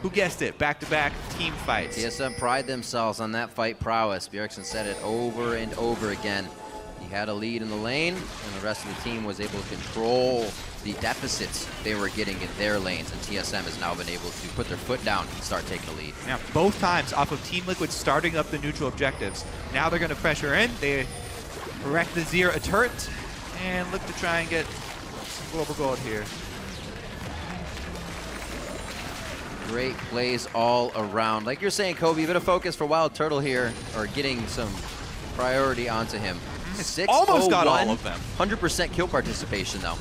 who guessed it, back-to-back team fights. TSM pride themselves on that fight prowess. Bjergsen said it over and over again. He had a lead in the lane, and the rest of the team was able to control the deficits they were getting in their lanes, and TSM has now been able to put their foot down and start taking the lead. Now, both times off of Team Liquid starting up the neutral objectives. Now they're going to pressure in. They erect the Azir a turret, and look to try and get some global gold here. Great plays all around. Like you're saying, Kobe, a bit of focus for Wildturtle here, or getting some priority onto him. Almost got all of them. 100% kill participation, though.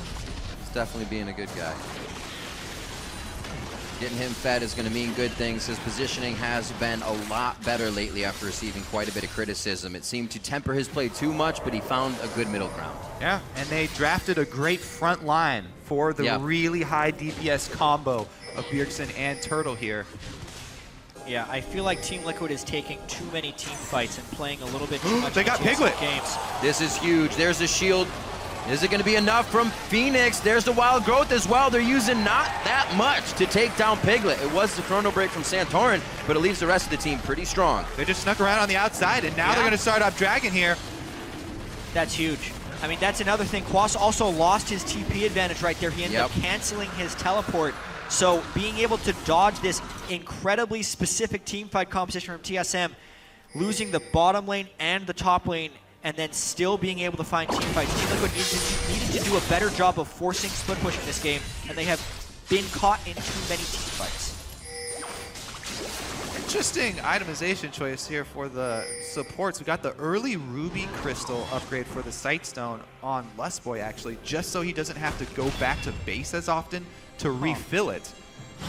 He's definitely being a good guy. Getting him fed is going to mean good things. His positioning has been a lot better lately after receiving quite a bit of criticism. It seemed to temper his play too much, but he found a good middle ground. Yeah, and they drafted a great front line for the really high DPS combo of Bjergsen and Turtle here. Yeah, I feel like Team Liquid is taking too many team fights and playing a little bit too much. They got Piglet. Games. This is huge. There's a shield. Is it going to be enough from FeniX? There's the wild growth as well. They're using not that much to take down Piglet. It was the chrono break from Santorin, but it leaves the rest of the team pretty strong. They just snuck around on the outside, and now they're going to start up Dragon here. That's huge. I mean, that's another thing. Quas also lost his TP advantage right there. He ended up canceling his teleport. So being able to dodge this incredibly specific teamfight composition from TSM, losing the bottom lane and the top lane, and then still being able to find teamfights. Team Liquid needed to do a better job of forcing split push in this game, and they have been caught in too many teamfights. Interesting itemization choice here for the supports. We got the early Ruby Crystal upgrade for the Sightstone on Lustboy, actually, just so he doesn't have to go back to base as often to refill it.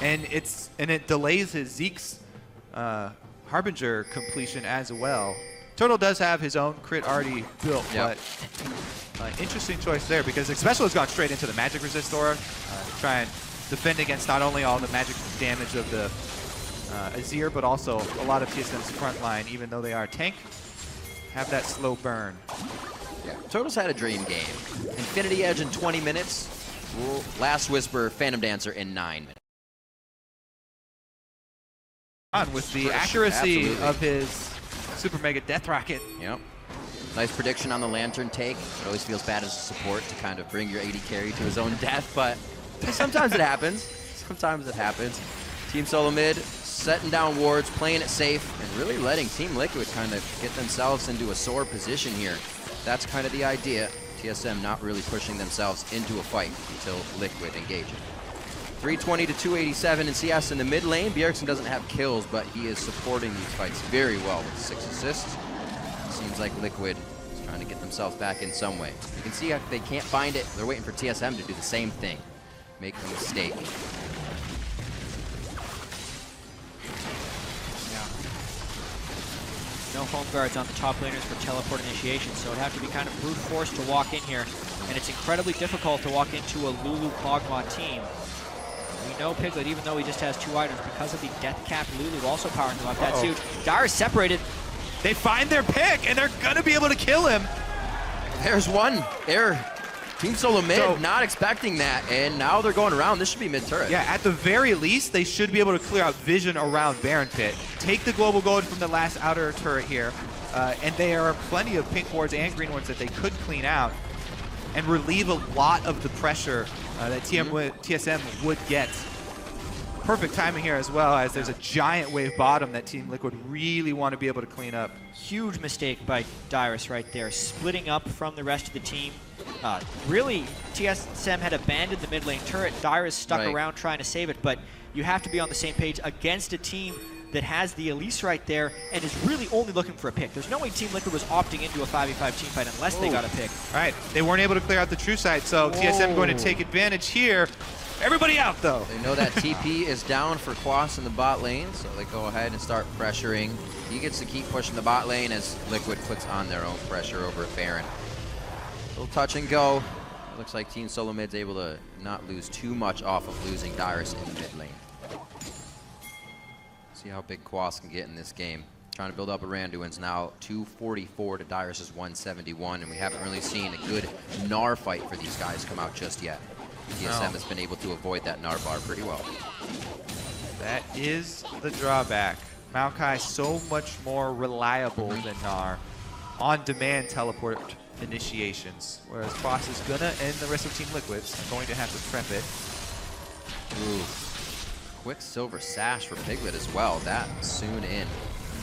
And it delays his Zeke's Harbinger completion as well. Turtle does have his own crit already built, but interesting choice there because Xpecial has gone straight into the magic resist aura to try and defend against not only all the magic damage of the Azir, but also a lot of TSM's front line, even though they are tank, have that slow burn. Yeah, Turtle's had a dream game. Infinity Edge in 20 minutes, Last Whisper, Phantom Dancer in 9 minutes. With the accuracy of his Super Mega Death Rocket. Yep. Nice prediction on the Lantern take. It always feels bad as a support to kind of bring your AD carry to his own death, but sometimes it happens. Sometimes it happens. Team Solomid setting down wards, playing it safe, and really letting Team Liquid kind of get themselves into a sore position here. That's kind of the idea. TSM not really pushing themselves into a fight until Liquid engage it. 320 to 287 in CS in the mid lane. Bjergsen doesn't have kills, but he is supporting these fights very well with 6 assists. Seems like Liquid is trying to get themselves back in some way. You can see how they can't find it. They're waiting for TSM to do the same thing. Make a mistake. No home guards on the top laners for teleport initiation, so it'd have to be kind of brute force to walk in here. And it's incredibly difficult to walk into a Lulu Kog'Maw team. We know Piglet, even though he just has 2 items, because of the death cap, Lulu also powering him up. That's huge. Dyrus separated. They find their pick, and they're going to be able to kill him. There's one. Team Solomid not expecting that, and now they're going around. This should be mid-turret. Yeah, at the very least, they should be able to clear out vision around Baron Pit. Take the global gold from the last outer turret here, and there are plenty of pink wards and green wards that they could clean out and relieve a lot of the pressure that TSM would get. Perfect timing here as well, as there's a giant wave bottom that Team Liquid really want to be able to clean up. Huge mistake by Dyrus right there, splitting up from the rest of the team. Really, TSM had abandoned the mid lane turret. Dyrus stuck around trying to save it, but you have to be on the same page against a team that has the Elise right there and is really only looking for a pick. There's no way Team Liquid was opting into a 5v5 team fight unless they got a pick. All right, they weren't able to clear out the true side, so TSM going to take advantage here. Everybody out, though. They know that TP is down for Quas in the bot lane, so they go ahead and start pressuring. He gets to keep pushing the bot lane as Liquid puts on their own pressure over at Baron. Little touch and go. Looks like Team Solomid's able to not lose too much off of losing Dyrus in the mid lane. See how big Quas can get in this game. Trying to build up a Randuin's now 244 to Dyrus's 171, and we haven't really seen a good Gnar fight for these guys come out just yet. TSM has been able to avoid that Gnar bar pretty well. That is the drawback. Maokai so much more reliable than Gnar on demand teleport initiations, whereas Quas is gonna, and the rest of Team Liquid's going to have to prep it. Ooh. Quick silver sash for Piglet as well. That soon in.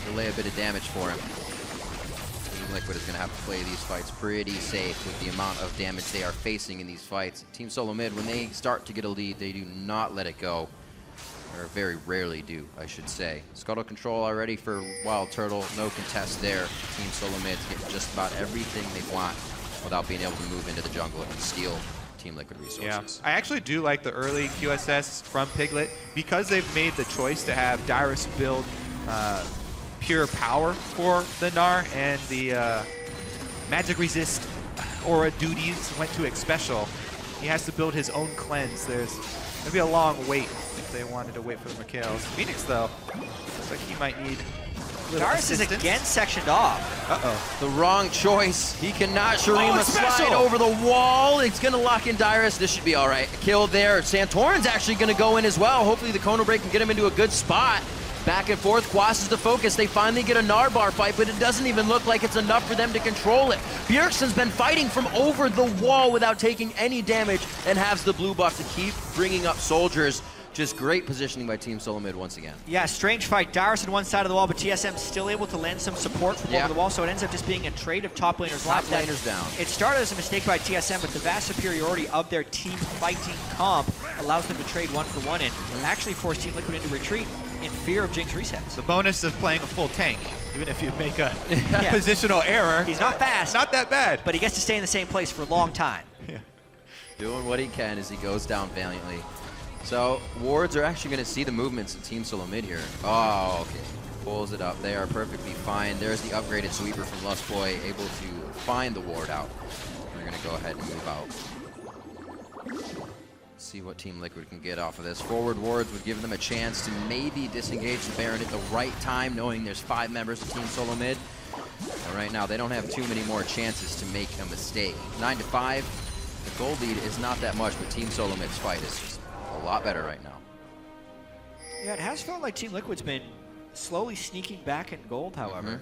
Delay a bit of damage for him. Team Liquid is going to have to play these fights pretty safe with the amount of damage they are facing in these fights. Team Solomid, when they start to get a lead, they do not let it go. Or very rarely do, I should say. Scuttle control already for Wildturtle. No contest there. Team Solomid's getting just about everything they want without being able to move into the jungle and steal Team Liquid resources. Yeah. I actually do like the early QSS from Piglet because they've made the choice to have Dyrus build pure power for the Gnar, and the magic resist aura duties went to Xpecial. He has to build his own cleanse. There's going to be a long wait if they wanted to wait for the Mikhails. FeniX, though, looks like he might need a little Dyrus is assistance. again sectioned off. Uh-oh. The wrong choice. He cannot Shurima slide Xpecial! over the wall. It's going to lock in Dyrus. This should be all right. Kill there. Santorin's actually going to go in as well. Hopefully the Chrono Break can get him into a good spot. Back and forth, Quas is the focus. They finally get a Gnar bar fight, but it doesn't even look like it's enough for them to control it. Bjergsen's been fighting from over the wall without taking any damage and has the blue buff to keep bringing up soldiers. Just great positioning by Team Solomid once again. Yeah, strange fight. Dyrus on one side of the wall, but TSM still able to land some support from over the wall, so it ends up just being a trade of top laners Top left. laners down. It started as a mistake by TSM, but the vast superiority of their team fighting comp allows them to trade 1-for-1 and actually force Team Liquid into retreat in fear of Jinx resets. The bonus of playing a full tank, even if you make a positional error. He's not fast, Not that bad. but he gets to stay in the same place for a long time. Doing what he can as he goes down valiantly. So, wards are actually going to see the movements of Team Solomid here. Oh, okay. Pulls it up. They are perfectly fine. There's the upgraded sweeper from Lustboy, able to find the ward out. We're going to go ahead and move out. See what Team Liquid can get off of this. Forward wards would give them a chance to maybe disengage the Baron at the right time, knowing there's 5 members of Team Solomid. But right now, they don't have too many more chances to make a mistake. 9-5. The gold lead is not that much, but Team Solomid's fight is just a lot better right now. Yeah, it has felt like Team Liquid's been slowly sneaking back in gold, however.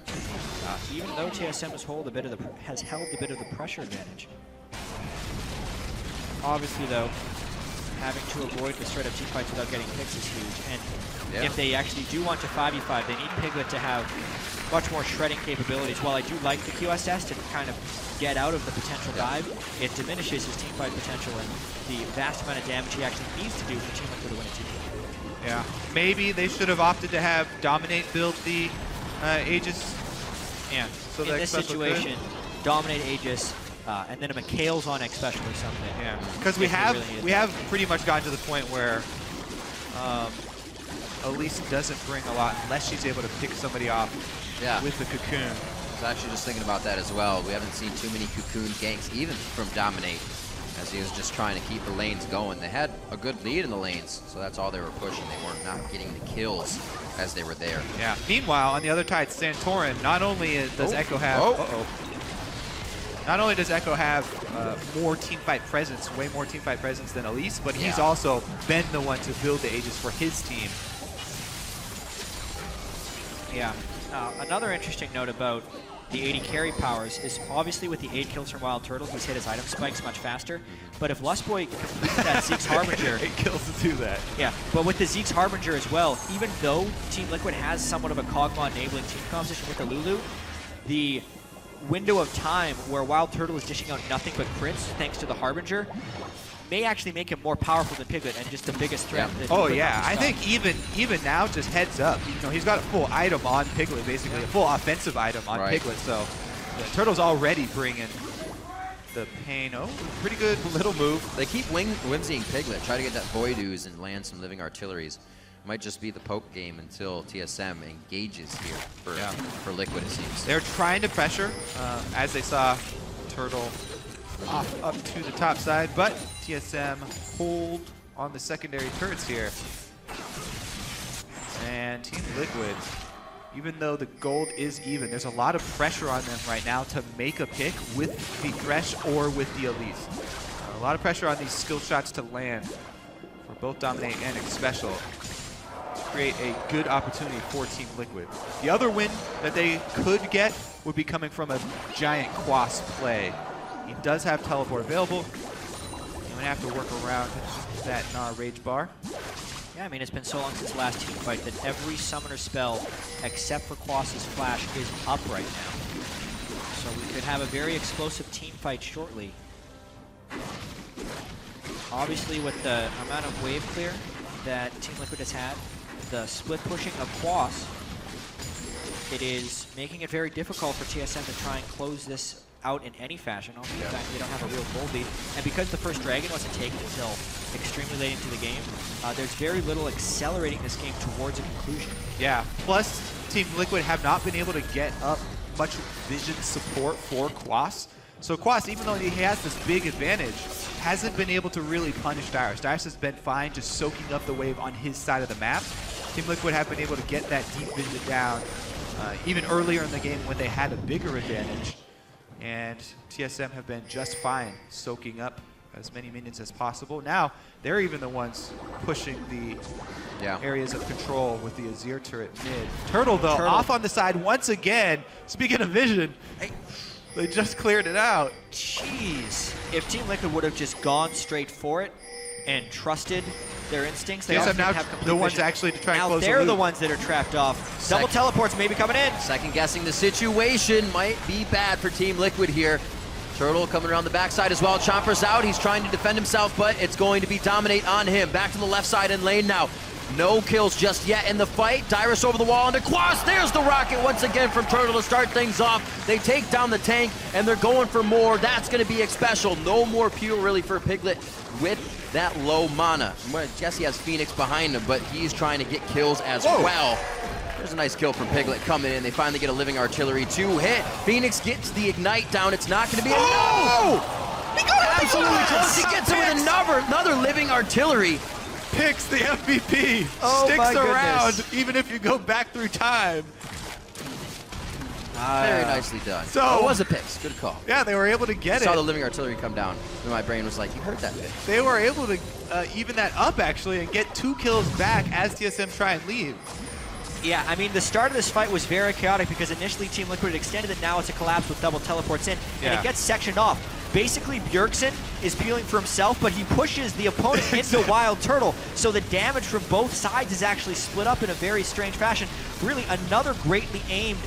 Even though TSM has held a bit of the pressure advantage. Obviously, though, having to avoid the straight-up team fights without getting picks is huge. And if they actually do want to 5v5, they need Piglet to have much more shredding capabilities. While I do like the QSS to kind of get out of the potential dive, it diminishes his team fight potential and the vast amount of damage he actually needs to do for Team Liquid to win a team. Yeah, maybe they should have opted to have Dominate build the Aegis. Yeah, so in this situation, Dominate Aegis, and then a Mikhails on Xpecial or something. Yeah, because we have pretty much gotten to the point where Elise doesn't bring a lot unless she's able to pick somebody off with the Cocoon. I was actually just thinking about that as well. We haven't seen too many Cocoon ganks, even from Dominate, as he was just trying to keep the lanes going. They had a good lead in the lanes, so that's all they were pushing. They weren't not getting the kills as they were there. Yeah. Meanwhile, on the other side, Santorin, not only does Ekko have... Not only does Ekko have more teamfight presence, way more teamfight presence than Elise, but he's also been the one to build the Aegis for his team. Yeah. Another interesting note about the AD carry powers is obviously with the 8 kills from Wildturtle, he's hit his item spikes much faster. But if Lustboy completes that Zeke's Harbinger... 8 kills to do that. Yeah, but with the Zeke's Harbinger as well, even though Team Liquid has somewhat of a Kog'Maw enabling team composition with the Lulu, the window of time where Wildturtle is dishing out nothing but crits thanks to the Harbinger may actually make him more powerful than Piglet and just the biggest threat. Oh yeah, I think even now, just heads up, you know, he's got a full item on Piglet, basically a full offensive item on Piglet. So the Turtle's already bringing the pain. Oh, pretty good little move. They keep whimsying Piglet, try to get that Void Ooze and land some living artilleries. Might just be the poke game until TSM engages here for Liquid, it seems. They're trying to pressure, as they saw Turtle off up to the top side, but TSM hold on the secondary turrets here. And Team Liquid, even though the gold is even, there's a lot of pressure on them right now to make a pick with the Thresh or with the Elise. A lot of pressure on these skill shots to land for both Dominate and Xpecial. Create a good opportunity for Team Liquid. The other win that they could get would be coming from a giant Quas play. He does have teleport available. You're gonna have to work around that Gnar Rage bar. Yeah, I mean, it's been so long since the last team fight that every summoner spell, except for Quas's Flash, is up right now. So we could have a very explosive team fight shortly. Obviously, with the amount of wave clear that Team Liquid has had, the split pushing of Quas, it is making it very difficult for TSM to try and close this out in any fashion. Also, the fact they don't have a real gold lead. And because the first dragon wasn't taken until extremely late into the game, there's very little accelerating this game towards a conclusion. Yeah, plus Team Liquid have not been able to get up much vision support for Quas. So Quas, even though he has this big advantage, hasn't been able to really punish Dyrus. Dyrus has been fine just soaking up the wave on his side of the map. Team Liquid have been able to get that deep vision down even earlier in the game when they had a bigger advantage. And TSM have been just fine soaking up as many minions as possible. Now, they're even the ones pushing the areas of control with the Azir turret mid. Turtle, though, off on the side once again. Speaking of vision, they just cleared it out. Jeez. If Team Liquid would have just gone straight for it and trusted their instincts, they also now have complete the ones vision. actually to try and Now close they're the the loop. ones that are trapped off. Double teleports maybe coming in. Second guessing the situation might be bad for Team Liquid here. Turtle coming around the backside as well. Chomper's out. He's trying to defend himself, but it's going to be Dominate on him. Back to the left side in lane now. No kills just yet in the fight. Dyrus over the wall into Quas. There's the rocket once again from Turtle to start things off. They take down the tank, and they're going for more. That's going to be Xpecial. No more Peel really for Piglet with that low mana. I guess he has FeniX behind him, but he's trying to get kills as well. There's a nice kill from Piglet coming in. They finally get a Living Artillery 2 hit. FeniX gets the Ignite down. It's not going to be absolutely close. He gets it with another Living Artillery. Picks the MVP. Oh, Sticks around goodness. even if you go back through time. Very nicely done. So it was a picks. Good call. Yeah, they were able to get Saw it. the Living Artillery come down. And my brain was like, you heard that bit. They were able to even that up actually and get 2 kills back as TSM try and leave. Yeah, I mean, the start of this fight was very chaotic because initially Team Liquid had extended it. Now it's a collapse with double teleports in, and it gets sectioned off. Basically, Bjergsen is peeling for himself, but he pushes the opponent into Wildturtle, so the damage from both sides is actually split up in a very strange fashion. Really, another greatly aimed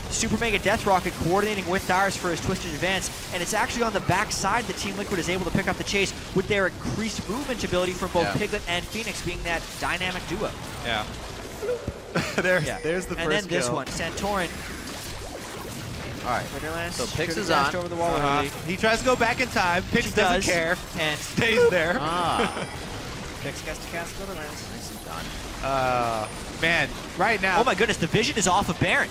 Super Mega Death Rocket coordinating with Dyrus for his Twisted Advance, and it's actually on the back side that Team Liquid is able to pick up the chase with their increased movement ability from both Piglet and FeniX being that dynamic duo. Yeah. There's the first And then this kill. one, Santorin. All right. Winterlands, So Pix is dashed on. over the wall early. He tries to go back in time. Pix He doesn't does, care. and Stays there. Pix gets to cast Winterlands. Nicely done. Man, right now. Oh my goodness, the vision is off of Baron.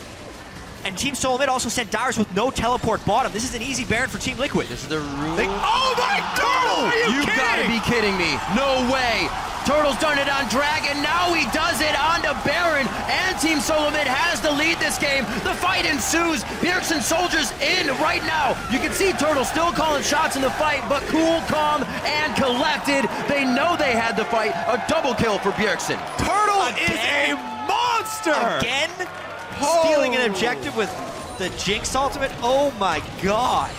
And Team Solomid also sent Dyrus with no teleport bottom. This is an easy Baron for Team Liquid. This is the rule. Oh my God! You've got to be kidding me. No way. Turtle's done it on Dragon. Now he does it onto Baron. And Team Solomid has to lead this game. The fight ensues. Bjergsen soldiers in right now. You can see Turtle still calling shots in the fight, but cool, calm, and collected. They know they had the fight. A double kill for Bjergsen. Turtle is a monster! Again, stealing an objective with the Jinx ultimate. Oh my God.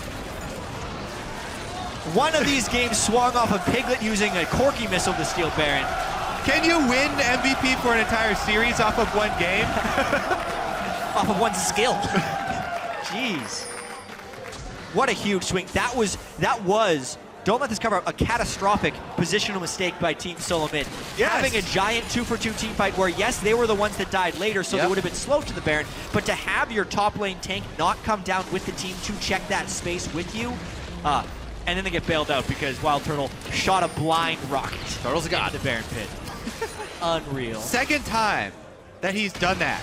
One of these games swung off of Piglet using a Corky missile to steal Baron. Can you win MVP for an entire series off of one game? Off of one skill. Jeez. What a huge swing. That was, don't let this cover up, a catastrophic positional mistake by Team Solomid. Yes. Having a giant 2-for-2 team fight where, yes, they were the ones that died later, so they would have been slow to the Baron, but to have your top lane tank not come down with the team to check that space with you, and then they get bailed out because Wildturtle shot a blind rocket. Turtle's a god. The Baron pit. Unreal. Second time that he's done that.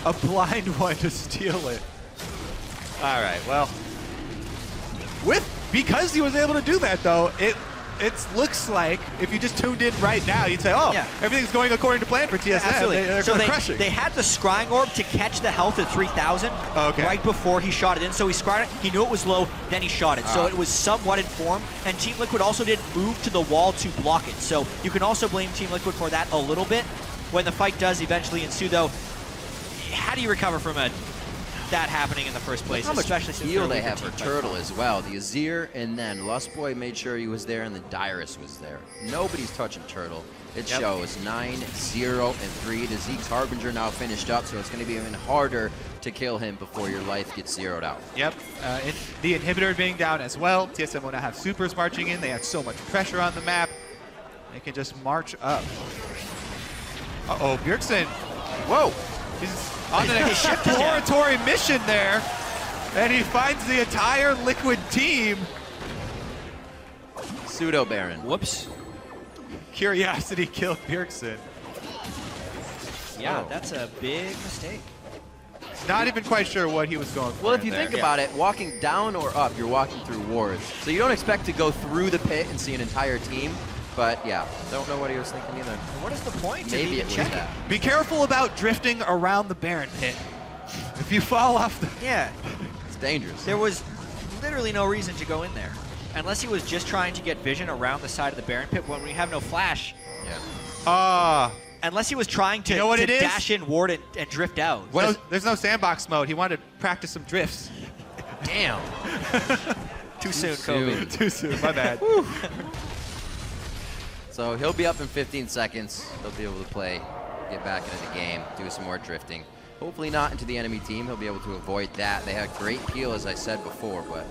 A blind one to steal it. All right, well, because he was able to do that though, it looks like if you just tuned in right now, you'd say, oh, everything's going according to plan for TSM. Absolutely. They're crushing. They had the scrying orb to catch the health at 3,000 right before he shot it in. So he scryed it, he knew it was low, then he shot it. So it was somewhat informed. And Team Liquid also did move to the wall to block it. So you can also blame Team Liquid for that a little bit. When the fight does eventually ensue though, how do you recover from that happening in the first place? How much especially since heal they're they have leaving for team fight. Turtle as well. The Azir, and then Lustboy made sure he was there, and the Dyrus was there. Nobody's touching Turtle. It shows 9-0-3. The Zeke's Harbinger now finished up, so it's going to be even harder to kill him before your life gets zeroed out. Yep, the inhibitor being down as well. TSM will now have supers marching in. They have so much pressure on the map. They can just march up. Uh-oh, Bjergsen. Whoa. He's on an exploratory mission there. And he finds the entire Liquid team. Pseudo Baron. Whoops. Curiosity killed Bjergsen. Yeah, Oh. that's a big mistake. Not even quite sure what he was going for. Well, if you there. think about it, walking down or up, you're walking through wards. So you don't expect to go through the pit and see an entire team. But yeah, don't know what he was thinking either. What is the point? Maybe it was check that. Be careful about drifting around the Baron pit. If you fall off the... Yeah, It's dangerous. there was literally no reason to go in there. Unless he was just trying to get vision around the side of the Baron pit when we have no flash. Yeah. Unless he was trying to, You know what it is? dash in ward and drift out. There's no sandbox mode. He wanted to practice some drifts. Damn. Too soon, Kobe. Too soon, my bad. So he'll be up in 15 seconds. He'll be able to play, get back into the game, do some more drifting. Hopefully not into the enemy team. He'll be able to avoid that. They had great peel, as I said before, but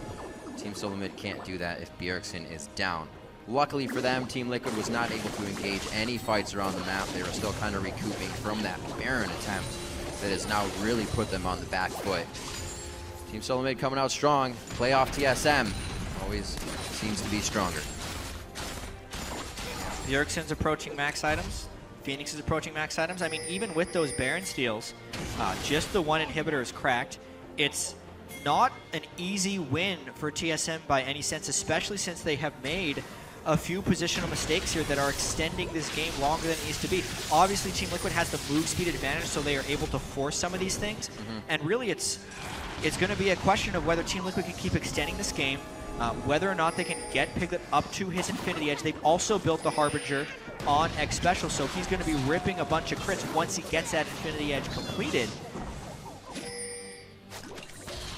Team Solomid can't do that if Bjergsen is down. Luckily for them, Team Liquid was not able to engage any fights around the map. They were still kind of recouping from that Baron attempt that has now really put them on the back foot. Team Solomid coming out strong. Playoff TSM always seems to be stronger. Bjergsen's approaching max items. FeniX is approaching max items. I mean, even with those Baron steals, just the one inhibitor is cracked. It's not an easy win for TSM by any sense, especially since they have made a few positional mistakes here that are extending this game longer than it needs to be. Obviously, Team Liquid has the move speed advantage, so they are able to force some of these things. And really, it's going to be a question of whether Team Liquid can keep extending this game, whether or not they can get Piglet up to his Infinity Edge. They've also built the Harbinger on Xpecial, so he's going to be ripping a bunch of crits once he gets that Infinity Edge completed.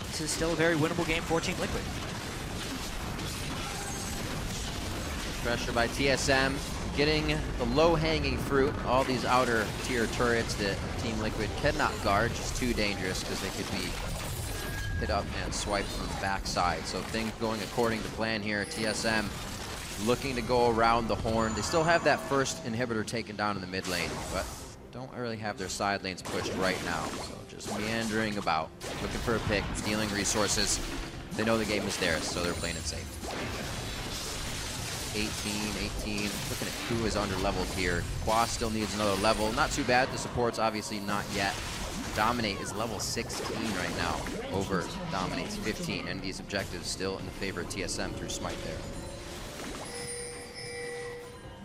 This is still a very winnable game for Team Liquid. Pressure by TSM, getting the low-hanging fruit. All these outer tier turrets that Team Liquid cannot guard, just too dangerous because they could be hit up and swiped from the backside. So things going according to plan here. TSM looking to go around the horn. They still have that first inhibitor taken down in the mid lane, but don't really have their side lanes pushed right now. So just meandering about, looking for a pick, stealing resources. They know the game is theirs, so they're playing it safe. 18. Looking at who is under-leveled here. Quas still needs another level. Not too bad. The support's obviously not yet. Dominate is level 16 right now over Dominate's 15. And these objectives still in the favor of TSM through Smite there.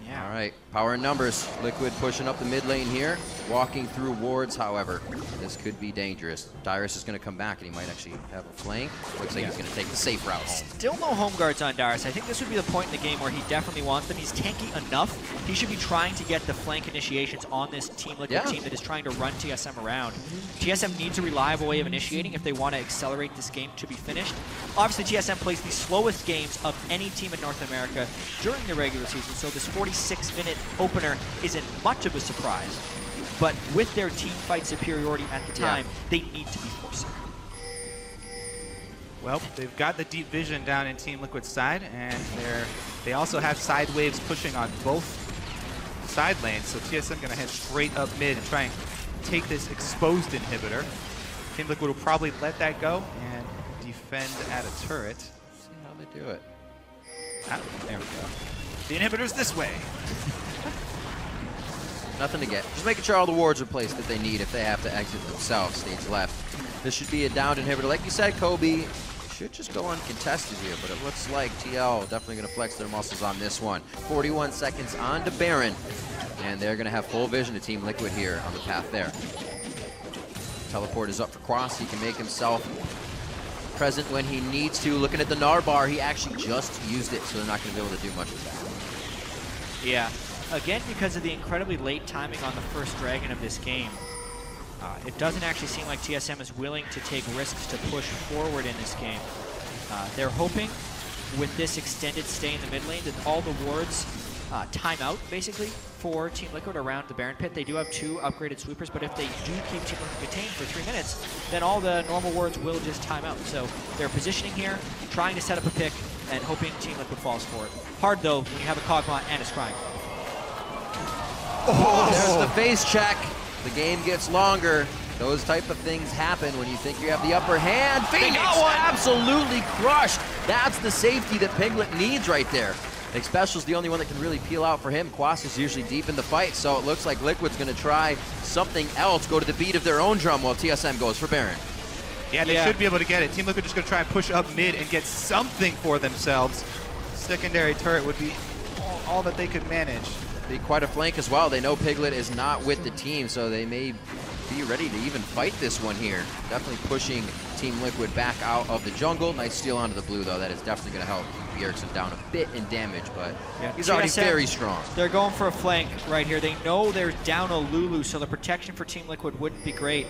Yeah. All right, power and numbers. Liquid pushing up the mid lane here. Walking through wards, however. This could be dangerous. Dyrus is going to come back, and he might actually have a flank. Looks like he's going to take the safe route home. Still no home guards on Dyrus. I think this would be the point in the game where he definitely wants them. He's tanky enough. He should be trying to get the flank initiations on this Team Liquid team that is trying to run TSM around. TSM needs a reliable way of initiating if they want to accelerate this game to be finished. Obviously, TSM plays the slowest games of any team in North America during the regular season, so this 46-minute opener isn't much of a surprise. But with their team fight superiority at the time, they need to be forcing. Well, they've got the deep vision down in Team Liquid's side, and they also have side waves pushing on both side lanes. So TSM going to head straight up mid and try and take this exposed inhibitor. Team Liquid will probably let that go and defend at a turret. See how they do it. Ah, there we go. The inhibitor's this way. Nothing to get. Just making sure all the wards are placed that they need if they have to exit themselves. Stage left. This should be a downed inhibitor. Like you said, Kobe, should just go uncontested here, but it looks like TL definitely going to flex their muscles on this one. 41 seconds on to Baron, and they're going to have full vision to Team Liquid here on the path there. Teleport is up for Quas. He can make himself present when he needs to. Looking at the Gnar bar, he actually just used it, so they're not going to be able to do much with that. Yeah. Again, because of the incredibly late timing on the first Dragon of this game, it doesn't actually seem like TSM is willing to take risks to push forward in this game. They're hoping with this extended stay in the mid lane that all the wards time out, basically, for Team Liquid around the Baron pit. They do have 2 upgraded sweepers, but if they do keep Team Liquid contained for 3 minutes, then all the normal wards will just time out. So they're positioning here, trying to set up a pick, and hoping Team Liquid falls for it. Hard, though, when you have a Kog'Maw and a Scrying. Oh, there's the face check. The game gets longer. Those type of things happen when you think you have the upper hand. FeniX one. absolutely crushed. That's the safety that Piglet needs right there. Xpecial's the only one that can really peel out for him. Quas is usually deep in the fight, so it looks like Liquid's going to try something else, go to the beat of their own drum while TSM goes for Baron. Yeah, they should be able to get it. Team Liquid just going to try and push up mid and get something for themselves. Secondary turret would be all that they could manage. Be quite a flank as well. They know Piglet is not with the team, so they may be ready to even fight this one here. Definitely pushing Team Liquid back out of the jungle. Nice steal onto the blue, though. That is definitely going to help keep Bjergsen down a bit in damage, but he's already very strong. They're going for a flank right here. They know they're down a Lulu, so the protection for Team Liquid wouldn't be great.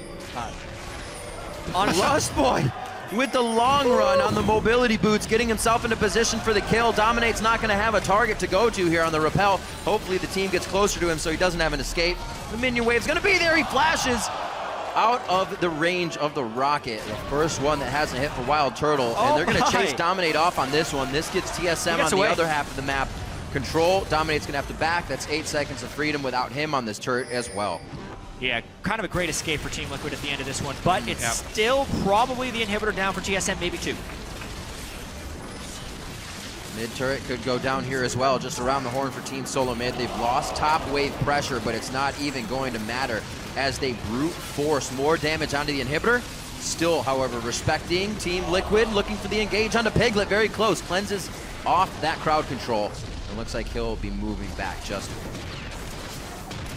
Honestly, Lustboy with the long run on the mobility boots, getting himself into position for the kill. Dominate's not going to have a target to go to here on the rappel. Hopefully the team gets closer to him so he doesn't have an escape. The minion wave's going to be there. He flashes out of the range of the rocket. The first one that hasn't hit for Wildturtle. And they're going to chase Dominate off on this one. This gets TSM on the other half of the map. Control. Dominate's going to have to back. That's 8 seconds of freedom without him on this turret as well. Yeah, kind of a great escape for Team Liquid at the end of this one, but it's still probably the inhibitor down for TSM, maybe 2. Mid turret could go down here as well, just around the horn for Team Solomid. They've lost top wave pressure, but it's not even going to matter as they brute force more damage onto the inhibitor. Still, however, respecting Team Liquid, looking for the engage onto Piglet, very close. Cleanses off that crowd control. It looks like he'll be moving back just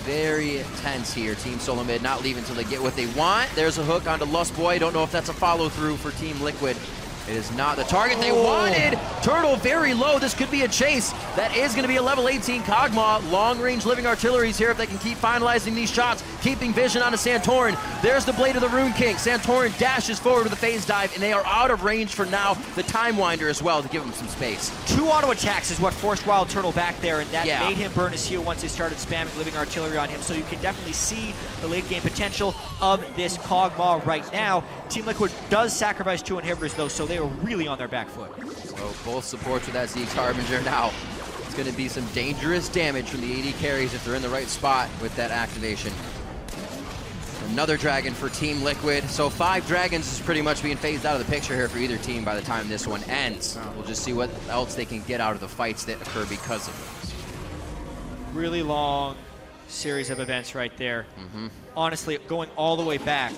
very tense here. Team Solomid not leaving until they get what they want. There's a hook onto Lustboy. Don't know if that's a follow through for Team Liquid. It is not the target they wanted. Turtle very low. This could be a chase. That is going to be a level 18 Kog'Maw. Long-range living artilleries here if they can keep finalizing these shots. Keeping vision onto Santorin. There's the Blade of the Rune King. Santorin dashes forward with a phase dive, and they are out of range for now. The Time Winder as well to give him some space. 2 auto attacks is what forced Wildturtle back there, and that made him burn his heal once they started spamming living artillery on him. So you can definitely see the late game potential of this Kog'Maw right now. Team Liquid does sacrifice 2 inhibitors though, so they are really on their back foot. So both supports with that Zeke's Harbinger now. It's going to be some dangerous damage from the AD carries if they're in the right spot with that activation. Another dragon for Team Liquid. So 5 dragons is pretty much being phased out of the picture here for either team by the time this one ends. We'll just see what else they can get out of the fights that occur because of this. Really long series of events right there. Honestly, going all the way back,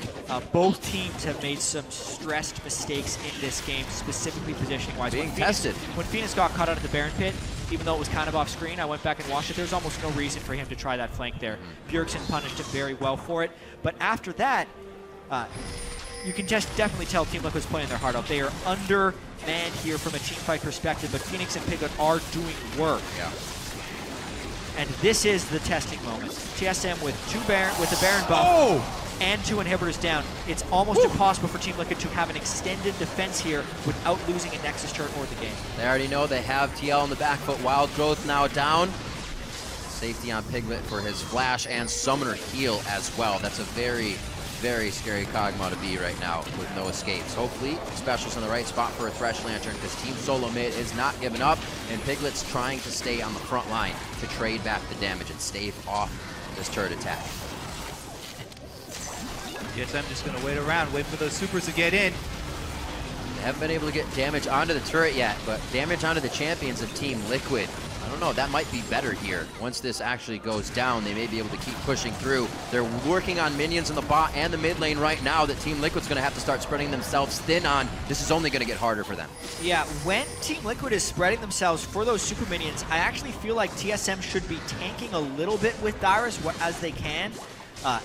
both teams have made some stressed mistakes in this game, specifically positioning-wise. Being tested. When FeniX got caught out at the Baron pit, even though it was kind of off-screen, I went back and watched it. There's almost no reason for him to try that flank there. Bjergsen punished him very well for it. But after that, you can just definitely tell Team Liquid's playing their heart out. They are undermanned here from a team fight perspective, but FeniX and Piglet are doing work. And this is the testing moment. TSM with the Baron buff and 2 inhibitors down. It's almost impossible for Team Liquid to have an extended defense here without losing a Nexus turret or the game. They already know they have TL in the back foot. Wild Growth now down. Safety on Piglet for his flash and summoner heal as well. That's a very, very scary Kog'Maw to be right now with no escapes. Hopefully, Xpecial's in the right spot for a Thresh Lantern because Team Solomid is not giving up, and Piglet's trying to stay on the front line to trade back the damage and stave off this turret attack. TSM just going to wait around, wait for those supers to get in. They haven't been able to get damage onto the turret yet, but damage onto the champions of Team Liquid. I don't know, that might be better here. Once this actually goes down, they may be able to keep pushing through. They're working on minions in the bot and the mid lane right now that Team Liquid's going to have to start spreading themselves thin on. This is only going to get harder for them. Yeah, when Team Liquid is spreading themselves for those super minions, I actually feel like TSM should be tanking a little bit with Dyrus as they can.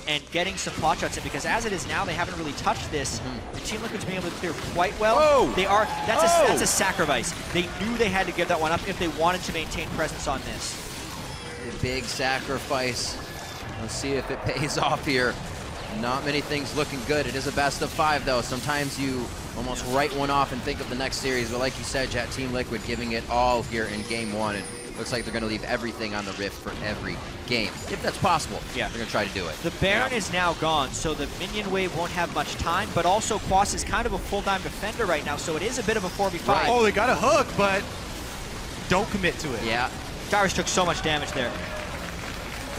And getting some pot shots in, because as it is now, they haven't really touched this. And Team Liquid's been able to clear quite well. They are. That's a sacrifice. They knew they had to give that one up if they wanted to maintain presence on this. A big sacrifice. Let's see if it pays off here. Not many things looking good. It is a best of 5 though. Sometimes you almost write one off and think of the next series, but like you said, Jatt, Team Liquid giving it all here in game 1. And looks like they're going to leave everything on the Rift for every game. If that's possible, they're going to try to do it. The Baron is now gone, so the minion wave won't have much time, but also Quas is kind of a full-time defender right now, so it is a bit of a 4v5. Right. Oh, they got a hook, but don't commit to it. Yeah. Dyrus took so much damage there.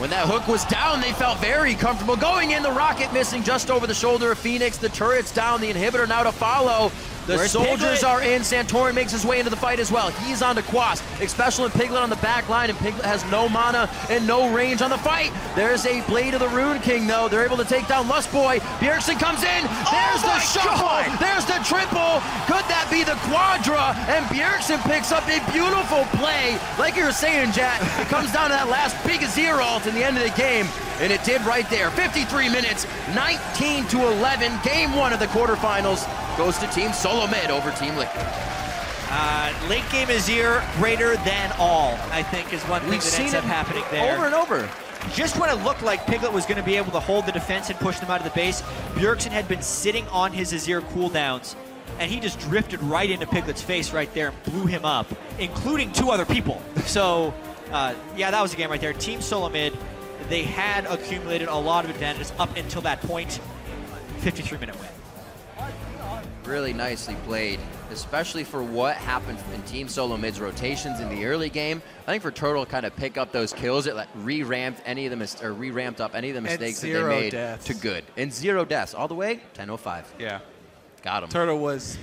When that hook was down, they felt very comfortable going in. The rocket missing just over the shoulder of FeniX. The turret's down, the inhibitor now to follow. The Where's soldiers Piglet? are in. Santorin makes his way into the fight as well. He's on to Quas. Xpecial and Piglet on the back line, and Piglet has no mana and no range on the fight. There's a Blade of the Rune King, though. They're able to take down Lustboy. Bjergsen comes in. There's the shuffle. There's the triple. Could that be the quadra? And Bjergsen picks up a beautiful play. Like you were saying, Jatt, it comes down to that last big Azir ult in the end of the game. And it did right there. 53 minutes, 19-11. Game 1 of the quarterfinals goes to Team Solomid over Team Liquid. Late game Azir, greater than all, I think, is one thing We've that seen ends it up happening there. over and over. Just when it looked like Piglet was going to be able to hold the defense and push them out of the base, Bjergsen had been sitting on his Azir cooldowns, and he just drifted right into Piglet's face right there and blew him up, including 2 other people. So, yeah, that was the game right there. Team Solomid, they had accumulated a lot of advantages up until that point. 53-minute win. Really nicely played, especially for what happened in Team Solomid's rotations in the early game. I think for Turtle to kind of pick up those kills, it re-ramped up any of the mistakes that they made deaths. to good. And 0 deaths all the way, 10:05. Yeah. Got him. Turtle was